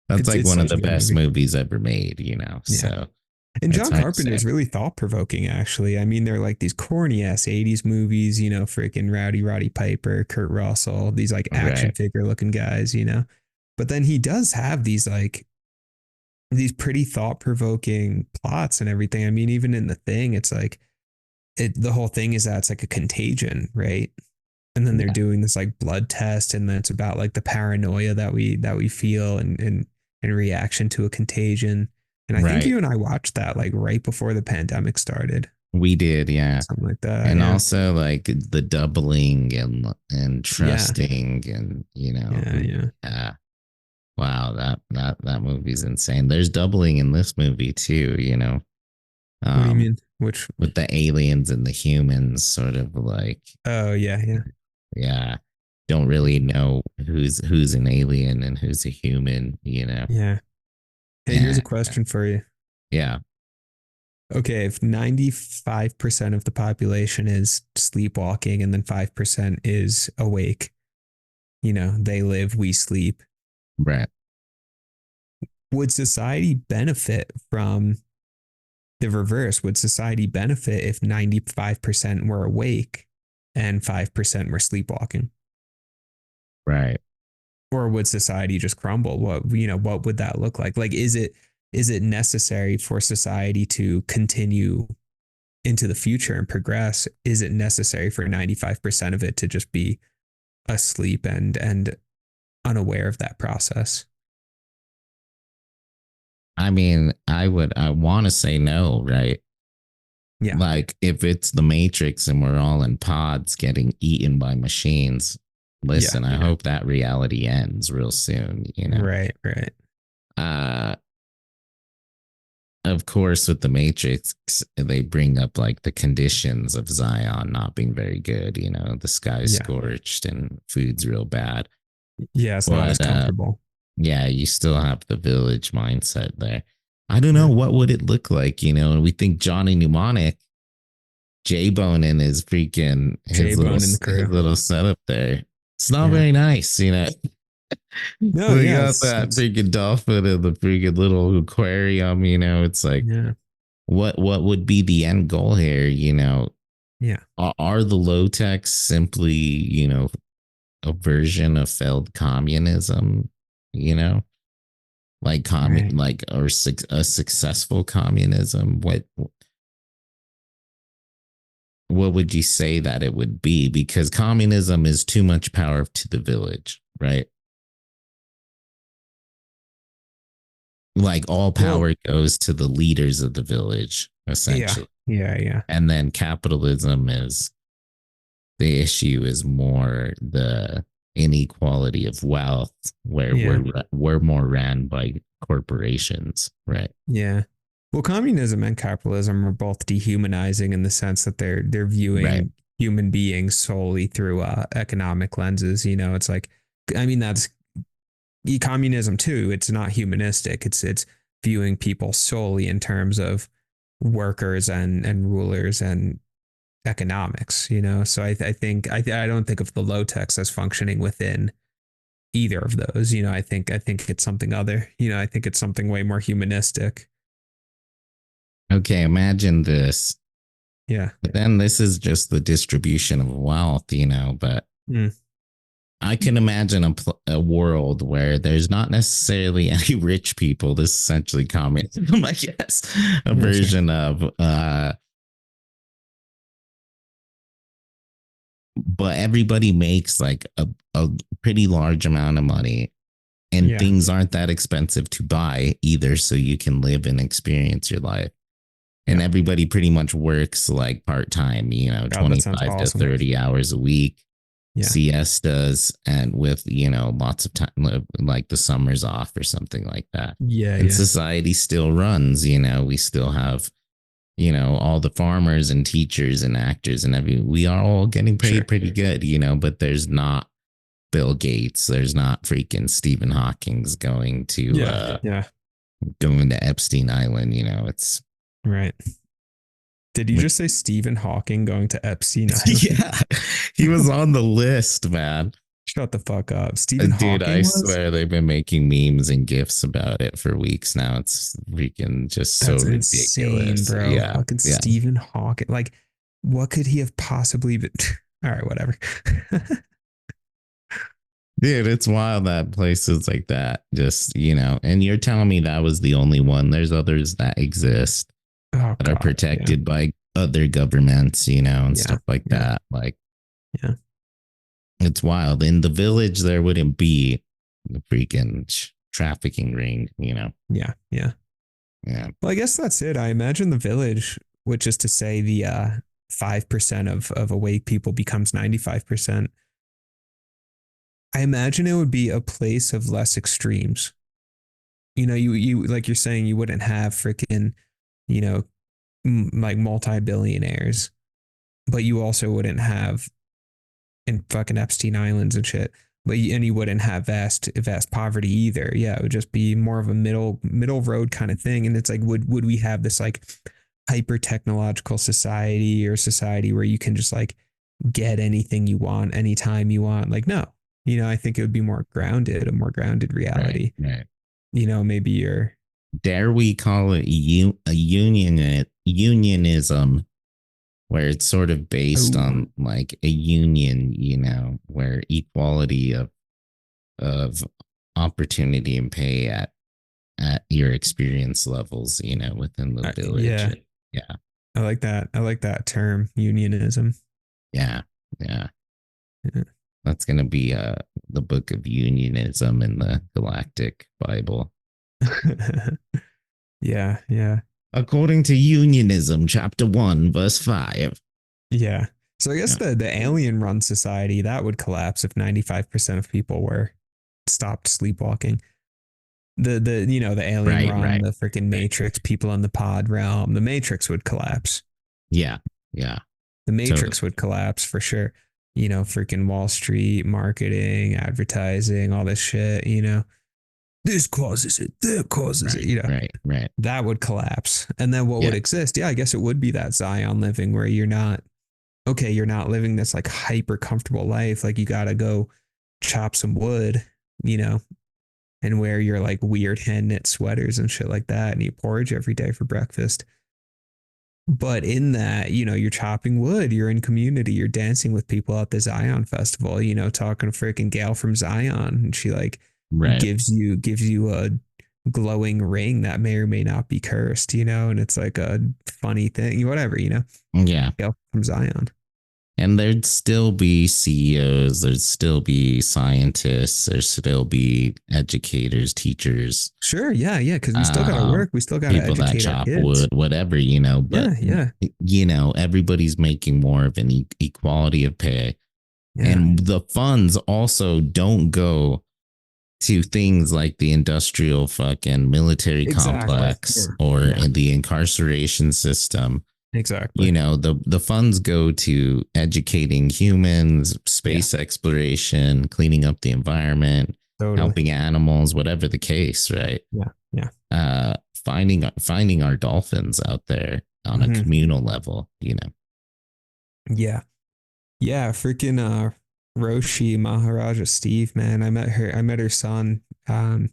That's like It's one of such the a good best movie. movies ever made. Yeah. So And it's John hard to Carpenter say. is really thought provoking, actually. I mean, they're like these corny ass 80s movies, freaking Rowdy Roddy Piper, Kurt Russell, these like action Right. figure looking guys. But then he does have these pretty thought provoking plots and everything. I mean, even in The Thing, it's like the whole thing is that it's like a contagion, right? And then they're Yeah. doing this like blood test, and then it's about like the paranoia that we feel and in reaction to a contagion. And I think Right. you and I watched that like right before the pandemic started, We did, yeah. something like that. And Yeah, also like the doubling and yeah, trusting and yeah, yeah. yeah. Wow, that movie's insane. There's doubling in this movie too. What do you Um mean? Which? with the aliens and the humans sort of like, Oh, yeah, yeah, yeah, don't really know who's an alien and who's a human. yeah. Hey, here's a And question for you. yeah, Okay, if 95% of the population is sleepwalking and then 5% is awake, they live, we sleep. right. Would society benefit from the reverse? Would society benefit if 95% were awake and 5% were sleepwalking? Right. Or would society just crumble? What would that look like? Like, is it necessary for society to continue into the future and progress? Is it necessary for 95% of it to just be asleep and unaware of that process? I mean, I want to say no, right? Yeah. Like if it's the Matrix and we're all in pods getting eaten by machines, listen, I hope that reality ends real soon. Right, right. Uh of course with the Matrix, they bring up like the conditions of Zion not being very good. The sky's Yeah. scorched and food's real bad. Yeah, it's not as comfortable. Yeah, you still have the village mindset there. I don't know, what would it look like, and we think Johnny Mnemonic, J-Bone and his freaking his little setup there. It's not very nice. No, We yeah, got that freaking dolphin in the freaking little aquarium. It's like, yeah, what would be the end goal here? yeah. Are the low techs simply, a version of failed communism? Like Right. like or a successful communism. What would you say that it would be? Because communism is too much power to the village, right? like all power goes to the leaders of the village, essentially. Yeah. And then capitalism is the issue is more the inequality of wealth, where we're more ran by corporations, right? Yeah. Well, communism and capitalism are both dehumanizing in the sense that they're viewing human beings solely through economic lenses. You know, it's like, I mean, that's communism too. It's not humanistic. It's viewing people solely in terms of workers and rulers and economics. You know, so I think I don't think of the low techs as functioning within either of those. You know, I think it's something other. You know, I think it's something way more humanistic. Okay, imagine this. Yeah. But then this is just the distribution of wealth, you know, but I can imagine a world where there's not necessarily any rich people. This is essentially communism, I guess, a version of, but everybody makes like a pretty large amount of money, and things aren't that expensive to buy either. So you can live and experience your life. And everybody pretty much works like part-time, you know, 25 to 30 hours a week, siestas, and with, you know, lots of time, like the summers off or something like that. And society still runs, you know, we still have, you know, all the farmers and teachers and actors and we are all getting paid pretty good, you know, but there's not Bill Gates, there's not freaking Stephen Hawking's going to, going to Epstein Island, you know, it's, right. Did you just say Stephen Hawking going to Epstein Island? Yeah, he was on the list, man. Shut the fuck up. Stephen Hawking. Dude, I swear they've been making memes and GIFs about it for weeks now. It's freaking just so ridiculous. Insane, bro. Yeah. Fucking Stephen Hawking. Like, what could he have possibly been? All right, whatever. Dude, it's wild that places like that just, you know, and you're telling me that was the only one. There's others that exist that are protected by other governments, you know, and stuff like that. Like, it's wild. In the village, there wouldn't be the freaking trafficking ring, you know? Yeah. Well, I guess that's it. I imagine the village, which is to say the 5% of awake people becomes 95%. I imagine it would be a place of less extremes. You know, you like you're saying, you wouldn't have freaking, you know, like multi-billionaires, but you also wouldn't have in fucking Epstein Islands and shit. But you wouldn't have vast poverty either. Yeah, it would just be more of a middle road kind of thing. And it's like, would we have this like hyper technological society, or society where you can just like get anything you want anytime you want? Like, no. You know, I think it would be a more grounded reality. Right. You know, maybe you're. Dare we call it a unionism, where it's sort of based on like a union, you know, where equality of opportunity and pay at your experience levels, you know, within the village. Yeah. I like that. I like that term, unionism. Yeah. That's going to be the book of unionism in the Galactic Bible. Yeah. According to Unionism, chapter 1, verse 5. Yeah. So I guess the alien run society, that would collapse if 95% of people were stopped sleepwalking. The you know, the alien run, the freaking Matrix, people in the pod realm, the Matrix would collapse. Yeah. The Matrix would collapse for sure. You know, freaking Wall Street, marketing, advertising, all this shit, you know, this causes it, that causes it, you know, right. That would collapse. And then what would exist? Yeah, I guess it would be that Zion living where you're not living this like hyper comfortable life. Like you got to go chop some wood, you know, and wear your like weird hand knit sweaters and shit like that. And eat porridge every day for breakfast. But in that, you know, you're chopping wood, you're in community, you're dancing with people at the Zion festival, you know, talking to freaking Gail from Zion. And she like gives you a glowing ring that may or may not be cursed, you know, and it's like a funny thing, whatever, you know. Yeah. Gail from Zion. And there'd still be CEOs, there'd still be scientists, there'd still be educators, teachers, Sure. Yeah. Yeah. Because we still got to work. We still got to people that educate our chop kids. wood, whatever, you know. But, Yeah. you know, everybody's making more of an equality of pay. Yeah. And the funds also don't go to things like the industrial fucking military complex or in the incarceration system. Exactly. You know, the funds go to educating humans, space exploration, cleaning up the environment, helping animals, whatever the case, right? Yeah. Finding our dolphins out there on a communal level, you know. Yeah. Freaking Roshi Maharaja Steve, man. I met her son around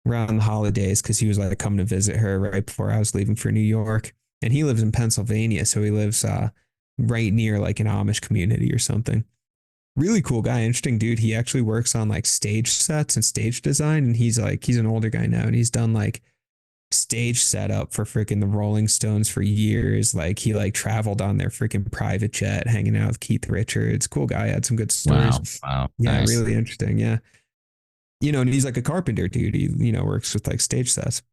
the holidays because he was like coming to visit her right before I was leaving for New York. And he lives in Pennsylvania, so he lives right near like an Amish community or something. Really cool guy, interesting dude. He actually works on like stage sets and stage design, and he's an older guy now, and he's done like stage setup for freaking the Rolling Stones for years. Like he like traveled on their freaking private jet, hanging out with Keith Richards. Cool guy, had some good stories. Wow. Yeah, Nice. really interesting. Yeah. You know, and he's like a carpenter dude. He, you know, works with like stage sets.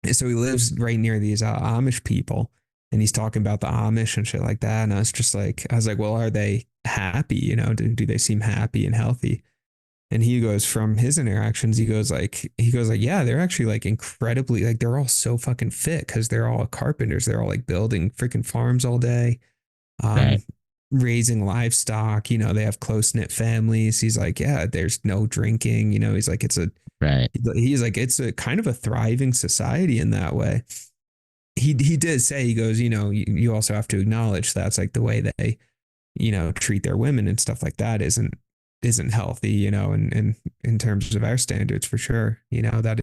And so he lives right near these Amish people, and he's talking about the Amish and shit like that. And I was like, well, are they happy? You know, do they seem happy and healthy? And he goes, from his interactions, he goes like, yeah, they're actually like incredibly, like they're all so fucking fit because they're all carpenters. They're all like building freaking farms all day, raising livestock. You know, they have close knit families. He's like, yeah, there's no drinking. You know, he's like, it's a kind of a thriving society in that way. He did say, he goes, you know, you also have to acknowledge that's like the way they, you know, treat their women and stuff like that isn't healthy, you know, and in terms of our standards for sure, you know, that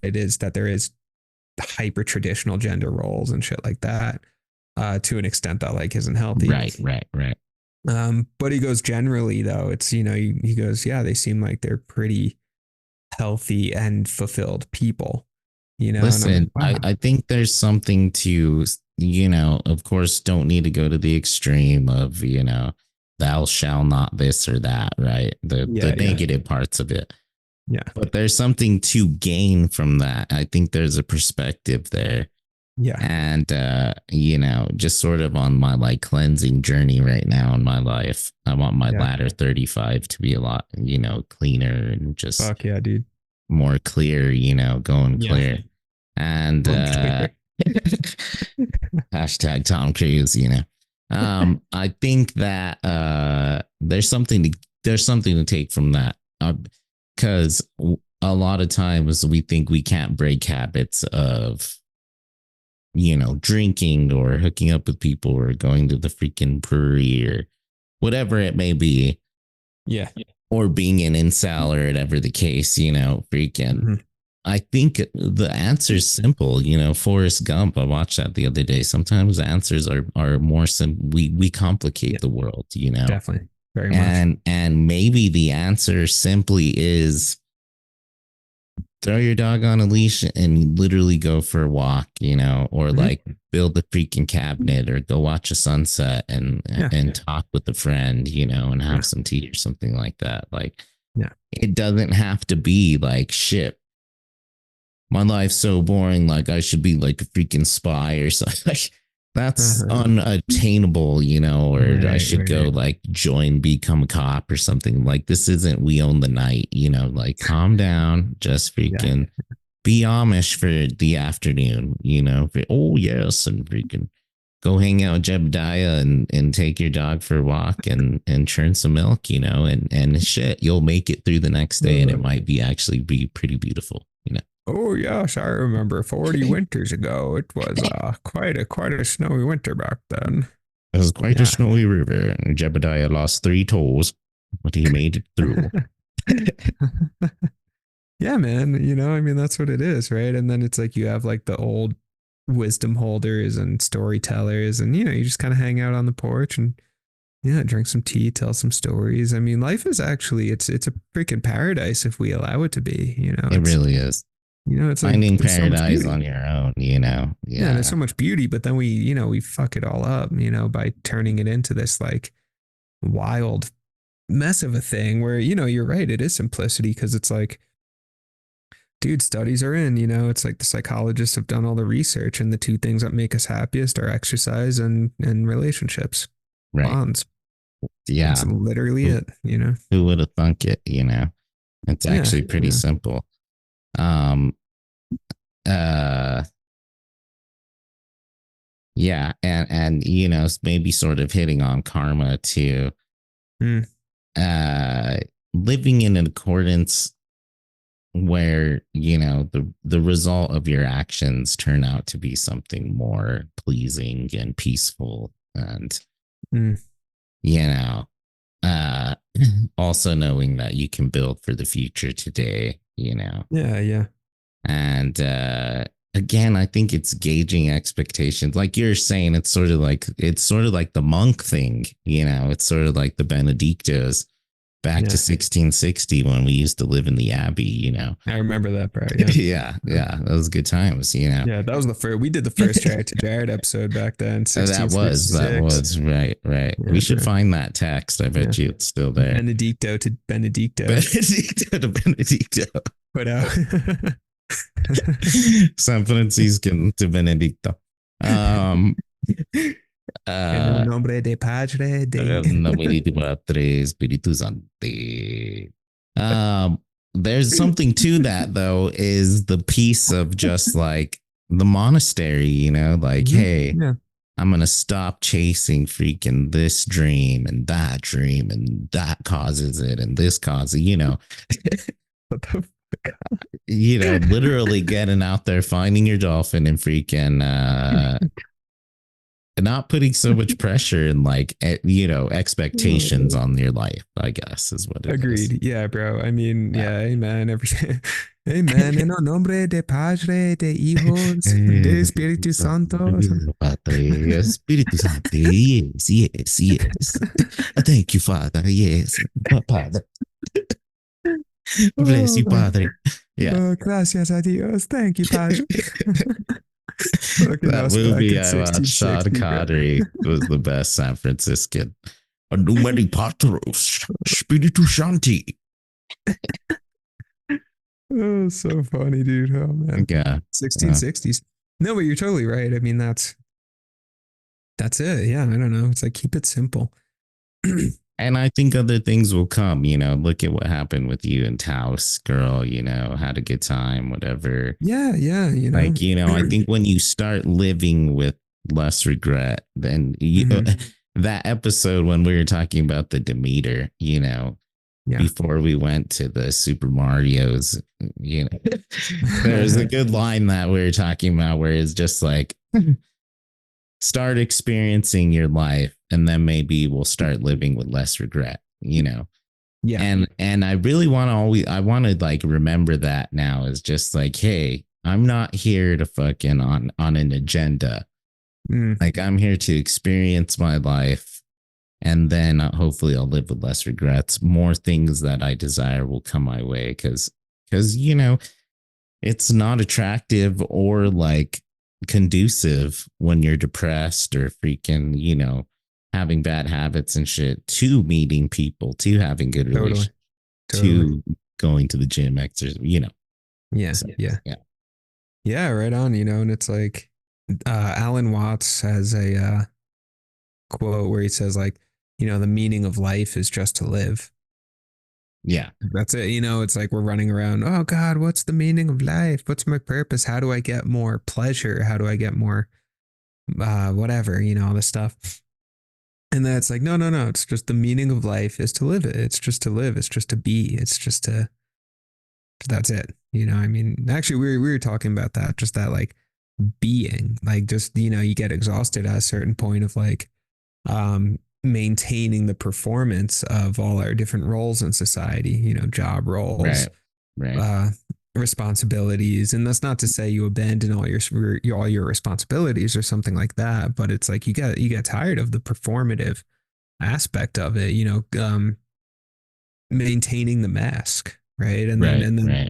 there is hyper traditional gender roles and shit like that, to an extent that like isn't healthy. Right. But he goes, generally though, it's, you know, he goes, yeah, they seem like they're pretty healthy and fulfilled people, you know. Listen, like, wow. I think there's something to, you know, of course, don't need to go to the extreme of, you know, thou shall not this or that, right? The negative parts of it. Yeah. But there's something to gain from that. I think there's a perspective there. Yeah. And, you know, just sort of on my like cleansing journey right now in my life, I want my latter 35 to be a lot, you know, cleaner and just fuck yeah, dude, more clear, you know, going clear. And hashtag Tom Cruise, you know. I think that there's something to take from that, because a lot of times we think we can't break habits of, you know, drinking or hooking up with people or going to the freaking brewery or whatever it may be. Yeah. Or being an incel or whatever the case, you know, freaking. I think the answer is simple. You know, Forrest Gump, I watched that the other day. Sometimes the answers are more simple. We complicate the world, you know. Definitely. Very much. And maybe the answer simply is throw your dog on a leash and literally go for a walk, you know, or like build a freaking cabinet or go watch a sunset and talk with a friend, you know, and have some tea or something like that. Like, it doesn't have to be like, shit, my life's so boring, like I should be like a freaking spy or something. Like, that's unattainable, you know, or I should go like become a cop or something. Like, this isn't We Own the Night, you know, like calm down, just freaking be Amish for the afternoon, you know. Oh yes, and freaking go hang out with Jebediah and take your dog for a walk and churn some milk, you know, and shit, you'll make it through the next day and it might be actually be pretty beautiful, you know. Oh yes, I remember 40 winters ago. It was quite a snowy winter back then. It was quite a snowy river, and Jebediah lost 3 toes, but he made it through. Yeah, man. You know, I mean, that's what it is, right? And then it's like you have like the old wisdom holders and storytellers, and you know, you just kind of hang out on the porch and drink some tea, tell some stories. I mean, life is actually it's a freaking paradise if we allow it to be. You know, It really is. You know, it's like finding there's so much paradise beauty. on your own, you know. Yeah, there's Yeah. so much beauty, but then we fuck it all up, by turning it into this like wild mess of a thing where, you're right, it is simplicity because it's like, dude, studies are in, it's like the psychologists have done all the research and the two things that make us happiest are exercise and relationships, Right. bonds. Yeah. That's literally it. Who would have thunk it, you know? It's actually pretty Yeah. simple. Uh yeah, and maybe sort of hitting on karma too. Mm. Living in accordance where the result of your actions turn out to be something more pleasing and peaceful, and uh also knowing that you can build for the future today. Yeah. And again, I think it's gauging expectations. Like you're saying, it's sort of like the monk thing. It's sort of like the Benedictos back to 1660 when we used to live in the abbey. I remember that part. Yeah, that was good times. Yeah, that was the first. We did the first Jare to Jared episode back then. That was right. Yeah, we should find that text. I bet you it's still there. Benedicto to Benedicto. Benedicto to Benedicto. Put out. San Francisco to Benedicto. En nombre de Padre de Espíritu Santo. There's something to that though, is the piece of just like the monastery, like, hey, I'm gonna stop chasing freaking this dream and that causes it and this causes, What the fuck? Literally getting out there, finding your dolphin and freaking not putting so much pressure and like expectations on your life, I guess is what it Agreed. is. Yeah, bro. I mean, amen. Amen. En el nombre de Padre, de Hijos, de Espíritu Santo. Padre, Espíritu Santo. Yes. Thank you, Father. Yes. Padre. Bless you, Padre. Yeah. Oh, gracias a Dios. Thank you, Padre. That movie I watched, Sean Connery was the best San Franciscan. A numeri patros, Spiritu Santi. Oh, so funny, dude. Oh man. Yeah. 1660s. No, but you're totally right. I mean, that's it. Yeah, I don't know. It's like keep it simple. And I think other things will come, look at what happened with you and Taos, girl, had a good time, whatever. Yeah. Like, I think when you start living with less regret, then that episode when we were talking about the Demeter, before we went to the Super Mario's, there's a good line that we were talking about where it's just like, start experiencing your life and then maybe we'll start living with less regret, Yeah. And I really want to like remember that now is just like, hey, I'm not here to fucking on an agenda. Like I'm here to experience my life and then hopefully I'll live with less regrets. More things that I desire will come my way because it's not attractive or like conducive when you're depressed or freaking, having bad habits and shit, to meeting people, to having good relationships, to going to the gym, exercise, Yeah. So, Yeah, right on, and it's like Alan Watts has a quote where he says like, the meaning of life is just to live. Yeah. That's it. It's like we're running around. Oh God, what's the meaning of life? What's my purpose? How do I get more pleasure? How do I get more, whatever, all this stuff. And then it's like, no. It's just the meaning of life is to live it. It's just to live. It's just to be. It's just to, that's it. I mean, actually we were talking about that, just that like being, like just, you get exhausted at a certain point of like, maintaining the performance of all our different roles in society, job roles, right. Responsibilities. And that's not to say you abandon all your responsibilities or something like that, but it's like you get tired of the performative aspect of it, maintaining the mask, right? And then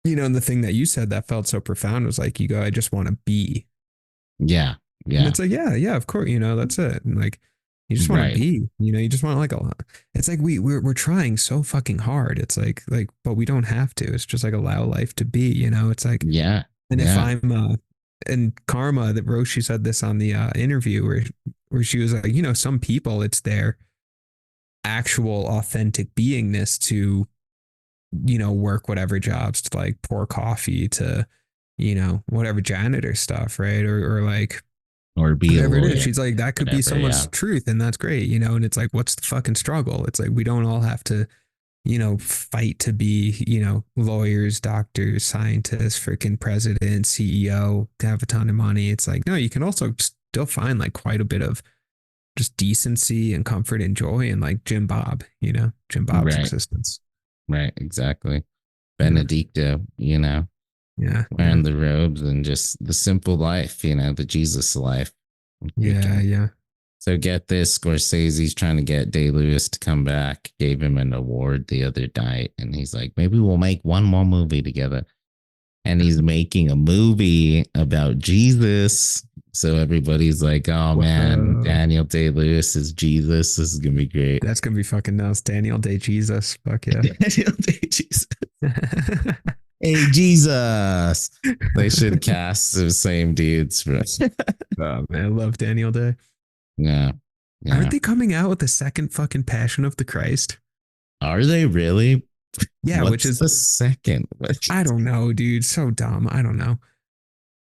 And the thing that you said that felt so profound was like, you go, I just want to be. Yeah. And Yeah. it's like, yeah, of course, that's it. And like, you just want to Right. be, you just want like a lot. It's like we're trying so fucking hard. It's like, but we don't have to. It's just like allow life to be, It's like, Yeah. and if Yeah. I'm, and Karma, that Roshi said this on the interview where she was like, some people, it's their actual authentic beingness to, work whatever jobs, to like pour coffee, to, whatever janitor stuff, right? Or like, Or be a whatever it is. lawyer. She's like, that could be Whatever, someone's yeah. truth, and that's great, And it's like, what's the fucking struggle? It's like, we don't all have to, fight to be, lawyers, doctors, scientists, freaking president, CEO, to have a ton of money. It's like, no, you can also still find like quite a bit of just decency and comfort and joy in like Jim Bob's Right. existence. Right. Exactly. Benedicto, Yeah. wearing the robes and just the simple life, the Jesus life. Yeah. So get this, Scorsese's trying to get Day-Lewis to come back, gave him an award the other night, and he's like, maybe we'll make one more movie together. And he's making a movie about Jesus. So everybody's like, oh man, Daniel Day-Lewis is Jesus. This is going to be great. That's going to be fucking nuts. Daniel Day Jesus. Fuck yeah. Daniel Day Jesus. Hey, Jesus. They should cast the same dudes. Oh, man, I love Daniel Day. Yeah. Aren't they coming out with the second fucking Passion of the Christ? Are they really? Yeah, What's which is the second? I don't know, dude. So dumb. I don't know.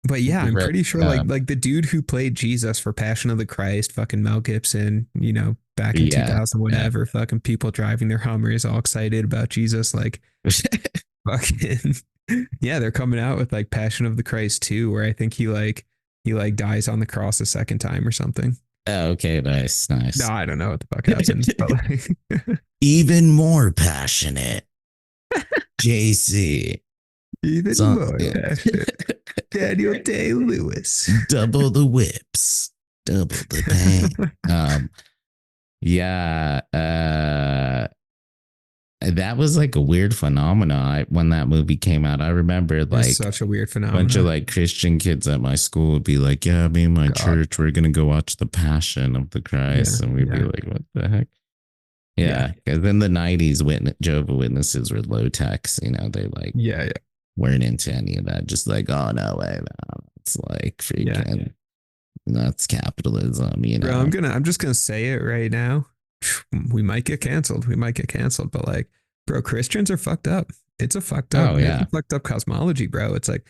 But yeah, I'm pretty sure like the dude who played Jesus for Passion of the Christ, fucking Mel Gibson, back in 2000, whatever, fucking people driving their Hummers all excited about Jesus, like fucking yeah, they're coming out with like Passion of the Christ 2, where I think he dies on the cross a second time or something. Oh, okay, nice. No, I don't know what the fuck happens, but like even more passionate. JC. Even more passionate. Daniel Day-Lewis. Double the whips. Double the pain. Yeah. That was like a weird phenomenon when that movie came out. I remember like such a weird phenomenon. A bunch of like Christian kids at my school would be like, yeah, me and my church, we're going to go watch the Passion of the Christ. And we'd be like, what the heck? Yeah. Because in the 90s, Jehovah's Witnesses were low techs, they like weren't into any of that. Just like, oh, no way. No. It's like freaking, that's capitalism, Bro, I'm just going to say it right now. We might get canceled. But like, bro, Christians are fucked up. It's a fucked up, fucked up cosmology, bro. It's like,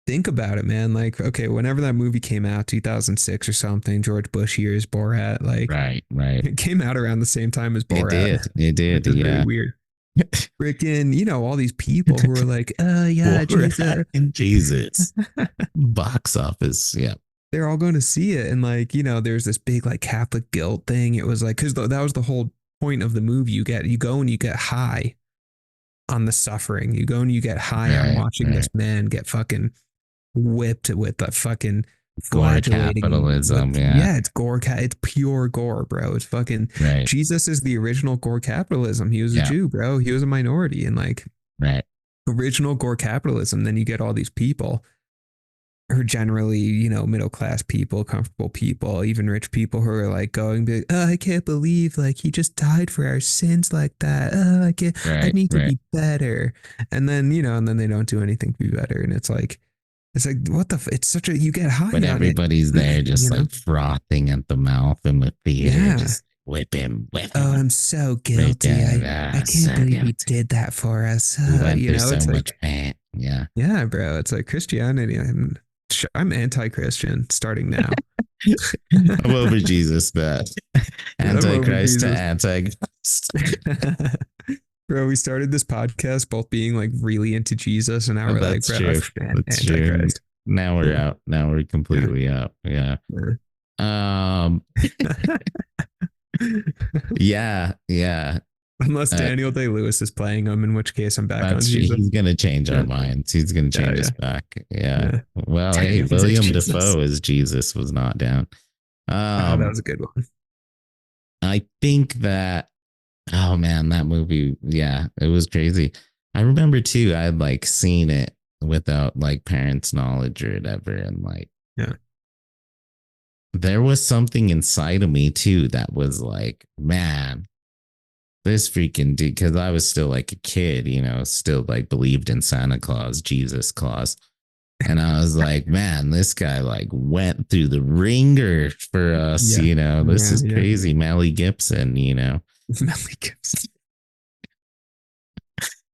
think about it, man. Like, okay, whenever that movie came out, 2006 or something, George Bush years, Borat, like, right. It came out around the same time as Borat. It did. Yeah. Really weird. Freaking, all these people who are like, Jesus. Box office. Yeah. They're all going to see it. And like, there's this big like Catholic guilt thing. It was like, because that was the whole point of the movie. You go and you get high on the suffering. You go and you get high on watching this man get fucking whipped with the fucking gore capitalism. It's gore. It's pure gore, bro. It's fucking Jesus is the original gore capitalism. He was a Jew, bro. He was a minority, and like original gore capitalism. Then you get all these people who are generally, middle class people, comfortable people, even rich people who are like going, oh, I can't believe like he just died for our sins like that. Oh, I can't. I need to be better. And then and then they don't do anything to be better. And it's like what the? It's such a you get high. But everybody's there just like frothing at the mouth in the theater. Just whip him. Oh, I'm so guilty. I can't believe he did that for us. We went through so much pain. Yeah. Yeah, bro. It's like Christianity. I'm anti-Christian starting now. I'm over Jesus, but Antichrist to Antichrist. Bro, we started this podcast both being like really into Jesus, and now we're like, bro, that's true. Now we're out. Now we're completely out. Yeah. Yeah. Unless Daniel Day-Lewis is playing him, in which case I'm back on Jesus. He's going to change our minds. He's going to change us back. Yeah. Well, hey, William Dafoe as Jesus was not down. That was a good one. I think that, oh man, that movie, it was crazy. I remember too, I had like seen it without like parents' knowledge or whatever. And like, Yeah. there was something inside of me too that was like, man, this freaking dude, because I was still like a kid, you know, still like believed in Santa Claus, Jesus Claus. And I was like, man, this guy like went through the ringer for us, Yeah. you know, this Yeah, is yeah. crazy. Melly Gibson, you know. Melly Gibson.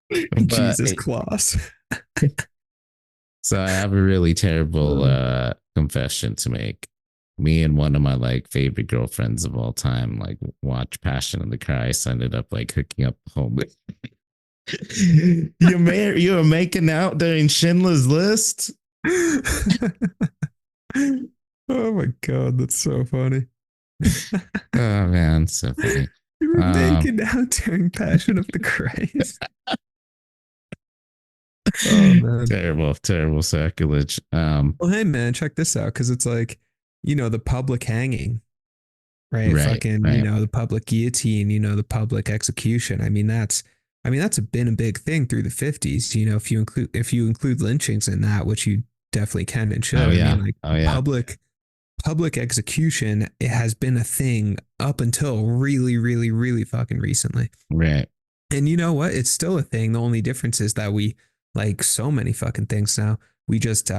But Jesus Claus. so I have a really terrible confession to make. Me and one of my like favorite girlfriends of all time like watch Passion of the Christ. Ended up like hooking up the whole you were making out during Schindler's List. Oh my god, that's so funny. Oh man, so funny. You were making out during Passion of the Christ. Oh man, terrible sacrilege. Well, hey man, check this out, because it's like, you know, the public hanging, right? Fucking, right. you know, the public guillotine, you know, the public execution. I mean, that's been a big thing through the 50s. You know, if you include lynchings in that, which you definitely can and should. Oh yeah. I mean, like public execution, it has been a thing up until really fucking recently. Right. And you know what? It's still a thing. The only difference is that we, like so many fucking things now, we just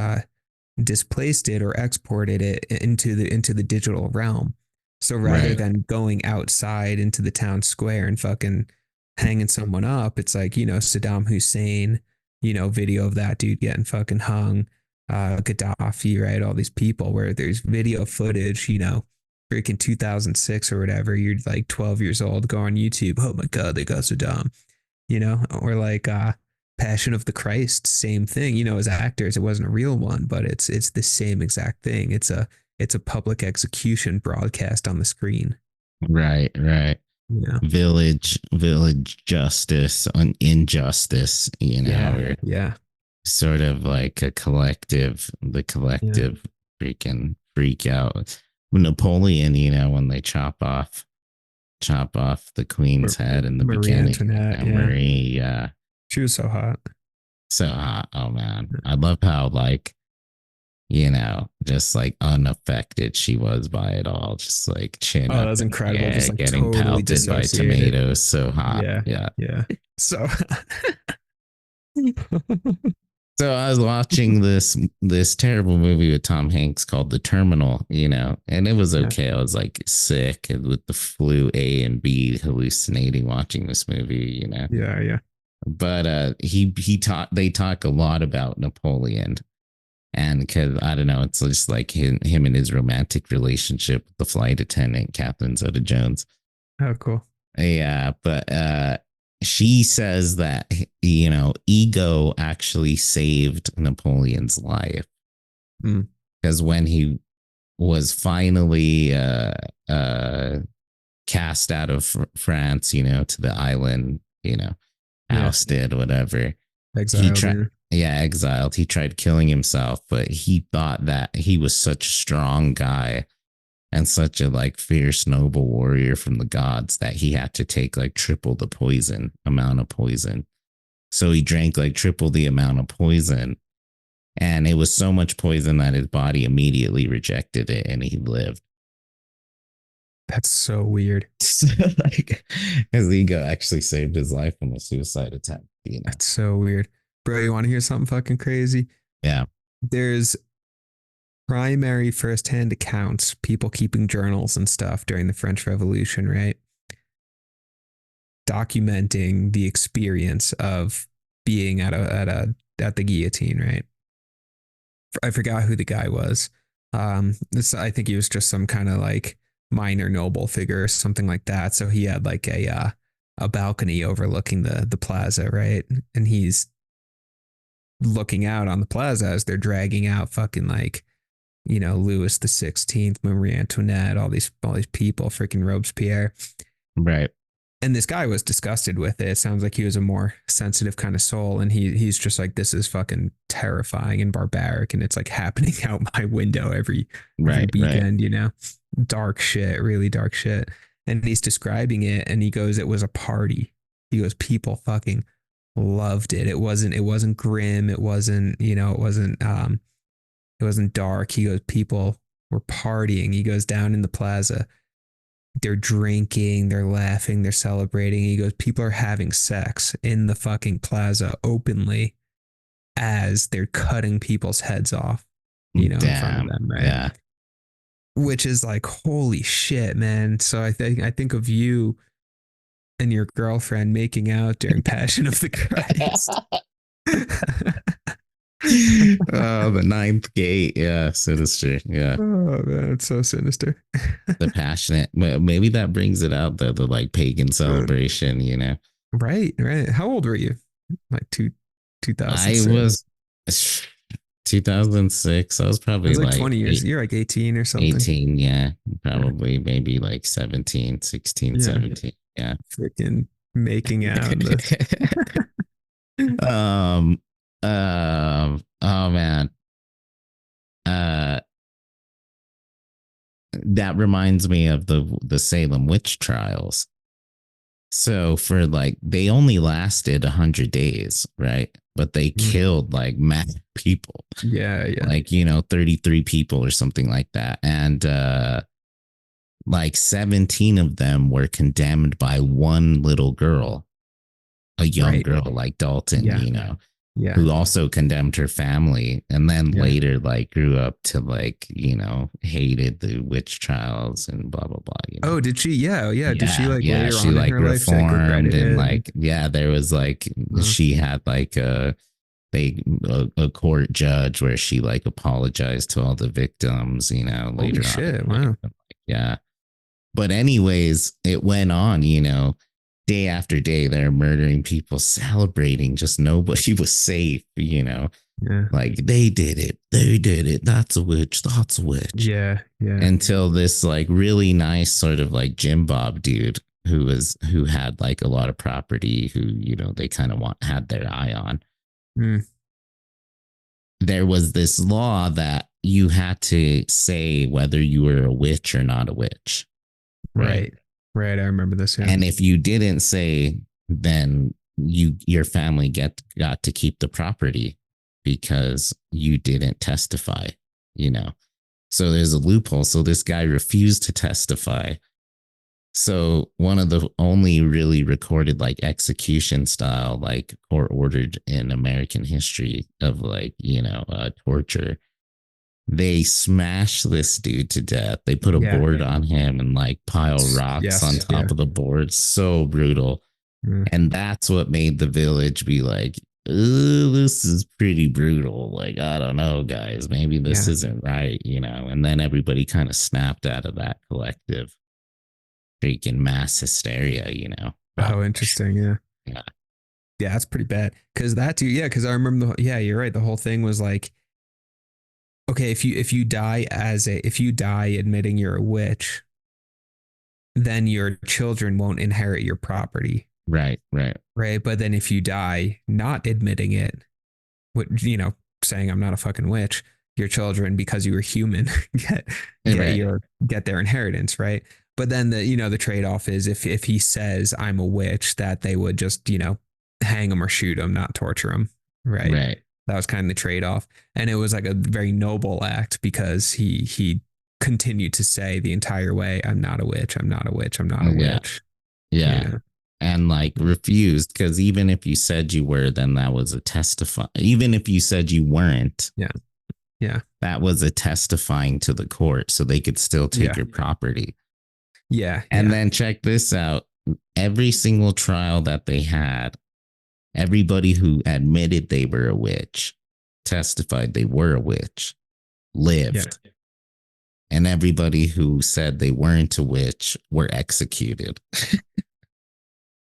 displaced it or exported it into the digital realm. So rather than going outside into the town square and fucking hanging someone up, it's like, you know, Saddam Hussein, you know, video of that dude getting fucking hung, Gaddafi, right? All these people where there's video footage, you know, freaking 2006 or whatever. You're like 12 years old, go on YouTube. Oh my God, they got Saddam, you know, or like, Passion of the Christ, same thing. You know, as actors, it wasn't a real one, but it's the same exact thing. It's a public execution broadcast on the screen. Right. Yeah. Village justice on injustice, you know. Yeah. Sort of like the collective freaking freak out. Napoleon, you know, when they chop off the queen's head in the beginning. Antoinette, Marie, she was so hot. So hot. Oh man. I love how like, you know, just like unaffected she was by it all. Just like chin up. That's incredible. Yeah, just like getting totally pelted by tomatoes. So hot. Yeah. So So I was watching this terrible movie with Tom Hanks called The Terminal, you know, and it was okay. I was like sick with the flu A and B, hallucinating watching this movie, you know. Yeah. But they talk a lot about Napoleon, and because I don't know, it's just like him and his romantic relationship with the flight attendant, Catherine Zeta-Jones. Oh, cool. Yeah, but she says that, you know, ego actually saved Napoleon's life, because when he was finally cast out of France, you know, to the island, you know, ousted, whatever. Exiled. Exiled. He tried killing himself, but he thought that he was such a strong guy and such a like fierce, noble warrior from the gods that he had to take like triple the amount of poison. So he drank like triple the amount of poison, and it was so much poison that his body immediately rejected it, and he lived. That's so weird. So, like, his ego actually saved his life from a suicide attempt. You know? That's so weird. Bro, you want to hear something fucking crazy? Yeah. There's primary firsthand accounts, people keeping journals and stuff during the French Revolution, right? Documenting the experience of being at the guillotine, right? I forgot who the guy was. I think he was just some kind of like minor noble figure or something like that. So he had like a balcony overlooking the plaza, right? And he's looking out on the plaza as they're dragging out fucking like, you know, Louis the 16th, Marie Antoinette, all these people, freaking Robespierre. Right. And this guy was disgusted with it. It sounds like he was a more sensitive kind of soul. And he's just like, this is fucking terrifying and barbaric. And it's like happening out my window every weekend, you know, dark shit, really dark shit. And he's describing it. And he goes, it was a party. He goes, people fucking loved it. It wasn't grim. It wasn't, it wasn't dark. He goes, people were partying. He goes, down in the plaza, they're drinking, they're laughing, they're celebrating. He goes, people are having sex in the fucking plaza openly as they're cutting people's heads off, in front of them, right? Yeah. Which is like, holy shit, man. So I think of you and your girlfriend making out during Passion of the Christ. Oh, the ninth gate. Yeah, sinister. Yeah. Oh man, it's so sinister. The passionate. Maybe that brings it out, the like pagan celebration, Right. How old were you? Like 2006. I was 2006. I was probably like 20 years. You're like 18 or something. 18, yeah. Probably maybe like 17, 16, 17. Yeah. Freaking making out. Oh man. That reminds me of the Salem witch trials. So for like, they only lasted 100 days, right? But they killed like mad people. Yeah. Like, 33 people or something like that. And like 17 of them were condemned by one little girl, a young girl like Dalton, who also condemned her family, and then later like grew up to like, hated the witch trials and blah blah blah. Oh, did she? Yeah. Did she like later she on like in her life reformed and like there was like she had like a court judge where she like apologized to all the victims, later Holy shit, wow. Yeah. But anyways, it went on, day after day, they're murdering people, celebrating, just nobody was safe, like they did it. That's a witch. Yeah. Until this like really nice sort of like Jim Bob dude who had like a lot of property, who, they kind of had their eye on. There was this law that you had to say whether you were a witch or not a witch. Right. I remember this. Yeah. And if you didn't say, then your family got to keep the property because you didn't testify, So there's a loophole. So this guy refused to testify. So one of the only really recorded like execution style, like court ordered in American history of like, torture. They smashed this dude to death. They put a board on him and like pile rocks on top of the board. So brutal. And that's what made the village be like, this is pretty brutal. Like, I don't know, guys, maybe this isn't right, and then everybody kind of snapped out of that collective freaking mass hysteria, Oh, interesting. Yeah. Yeah, that's pretty bad. Cause that too, because I remember you're right. The whole thing was like, okay, if you die admitting you're a witch, then your children won't inherit your property. Right. But then if you die not admitting it, saying I'm not a fucking witch, your children, because you were human, get their inheritance, right? But then the trade-off is if he says I'm a witch, that they would just, hang him or shoot him, not torture him. Right. That was kind of the trade-off. And it was like a very noble act because he continued to say the entire way, I'm not a witch. I'm not a witch. I'm not a witch. Yeah. And like refused, because even if you said you were, then that was a testify. Even if you said you weren't. Yeah. That was a testifying to the court, so they could still take your property. Yeah. And then check this out. Every single trial that they had, everybody who admitted they were a witch, testified they were a witch, lived. Yeah. And everybody who said they weren't a witch were executed.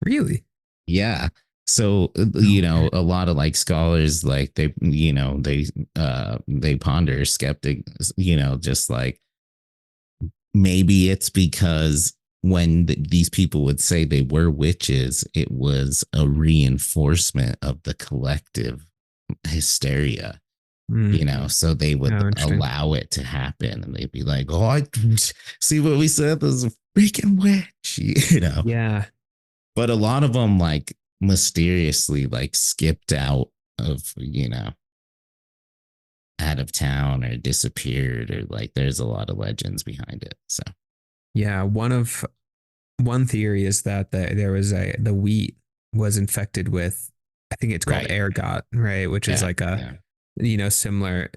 Really? Yeah. So, a lot of like scholars, like they ponder, skeptics, just like maybe it's because when these people would say they were witches, it was a reinforcement of the collective hysteria, so they would allow it to happen, and they'd be like, oh, I see what we said, there's a freaking witch, Yeah. But a lot of them like mysteriously like skipped out of, out of town or disappeared, or like there's a lot of legends behind it. So Yeah, one theory is that there was the wheat was infected with, I think it's called right. ergot, right? Which is Yeah, like a yeah. similar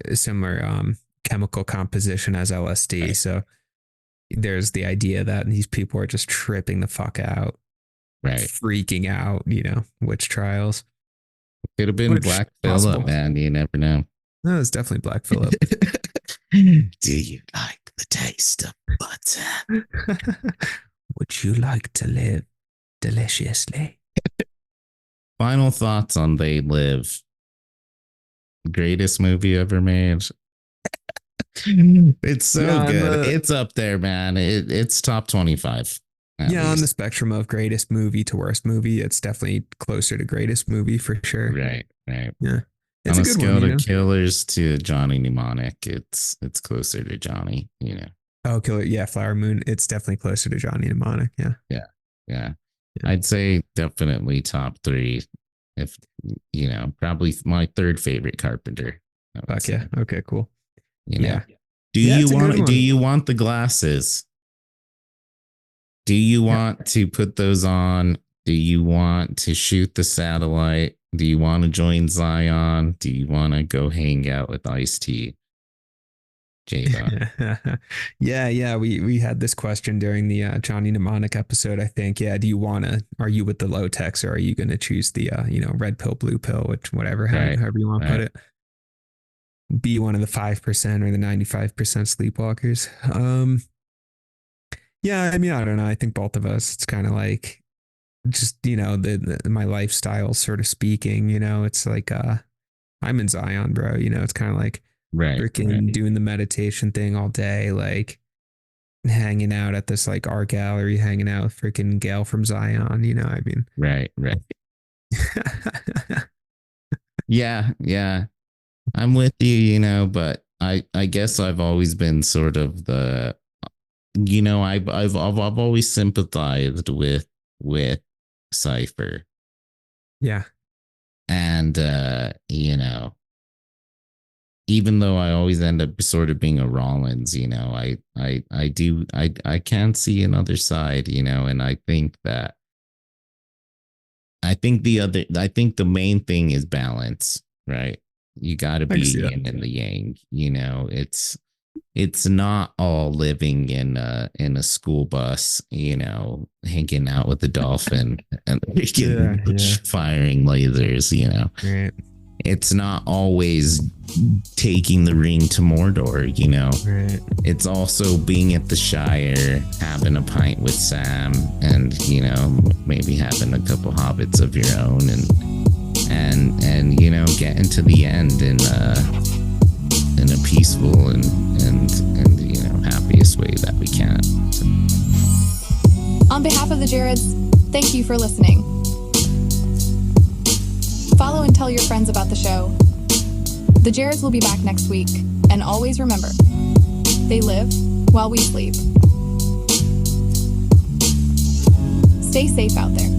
chemical composition as LSD. Right. So there's the idea that these people are just tripping the fuck out, Right. freaking out, witch trials. Could have been Which Black possible. Phillip, man. You never know. No, it's definitely Black Phillip. Do you like the taste of butter? Would you like to live deliciously? Final thoughts on They Live. Greatest movie ever made. It's so good. It's up there, man. It's top 25. Yeah, on the spectrum of greatest movie to worst movie, it's definitely closer to greatest movie for sure. Right. Yeah. It's on a a good scale one, of Killers to Johnny Mnemonic, it's closer to Johnny, Oh, Killer. Yeah, Flower Moon. It's definitely closer to Johnny Mnemonic. Yeah. I'd say definitely top 3. If, probably my 3rd favorite Carpenter. Fuck yeah. Okay, cool. Yeah. Do you want the glasses? Do you want to put those on? Do you want to shoot the satellite? Do you want to join Zion? Do you want to go hang out with Ice-T? J-Bot. Yeah. We had this question during the Johnny Mnemonic episode, I think. Yeah. Are you with the low techs, or are you going to choose the, red pill, blue pill, which whatever, however you want to put it? Be one of the 5% or the 95% sleepwalkers. Yeah, I mean, I don't know. I think both of us, it's kind of like just, my lifestyle sort of speaking, it's like, I'm in Zion, bro. It's kind of like freaking doing the meditation thing all day, like hanging out at this like art gallery, hanging out with freaking Gail from Zion, I mean. Right. Yeah. I'm with you, but I guess I've always been sort of the, I've always sympathized with Cypher. Yeah. And even though I always end up sort of being a Rollins, I can see another side, and I think the main thing is balance, right? You got to be yin and the yang, it's not all living in a school bus, hanging out with the dolphin and firing lasers, Right. It's not always taking the ring to Mordor, Right. It's also being at the Shire, having a pint with Sam, and maybe having a couple hobbits of your own, and getting to the end in a peaceful and happiest way that we can. On behalf of the Jareds, thank you for listening. Follow and tell your friends about the show. The Jareds will be back next week, and always remember, they live while we sleep. Stay safe out there.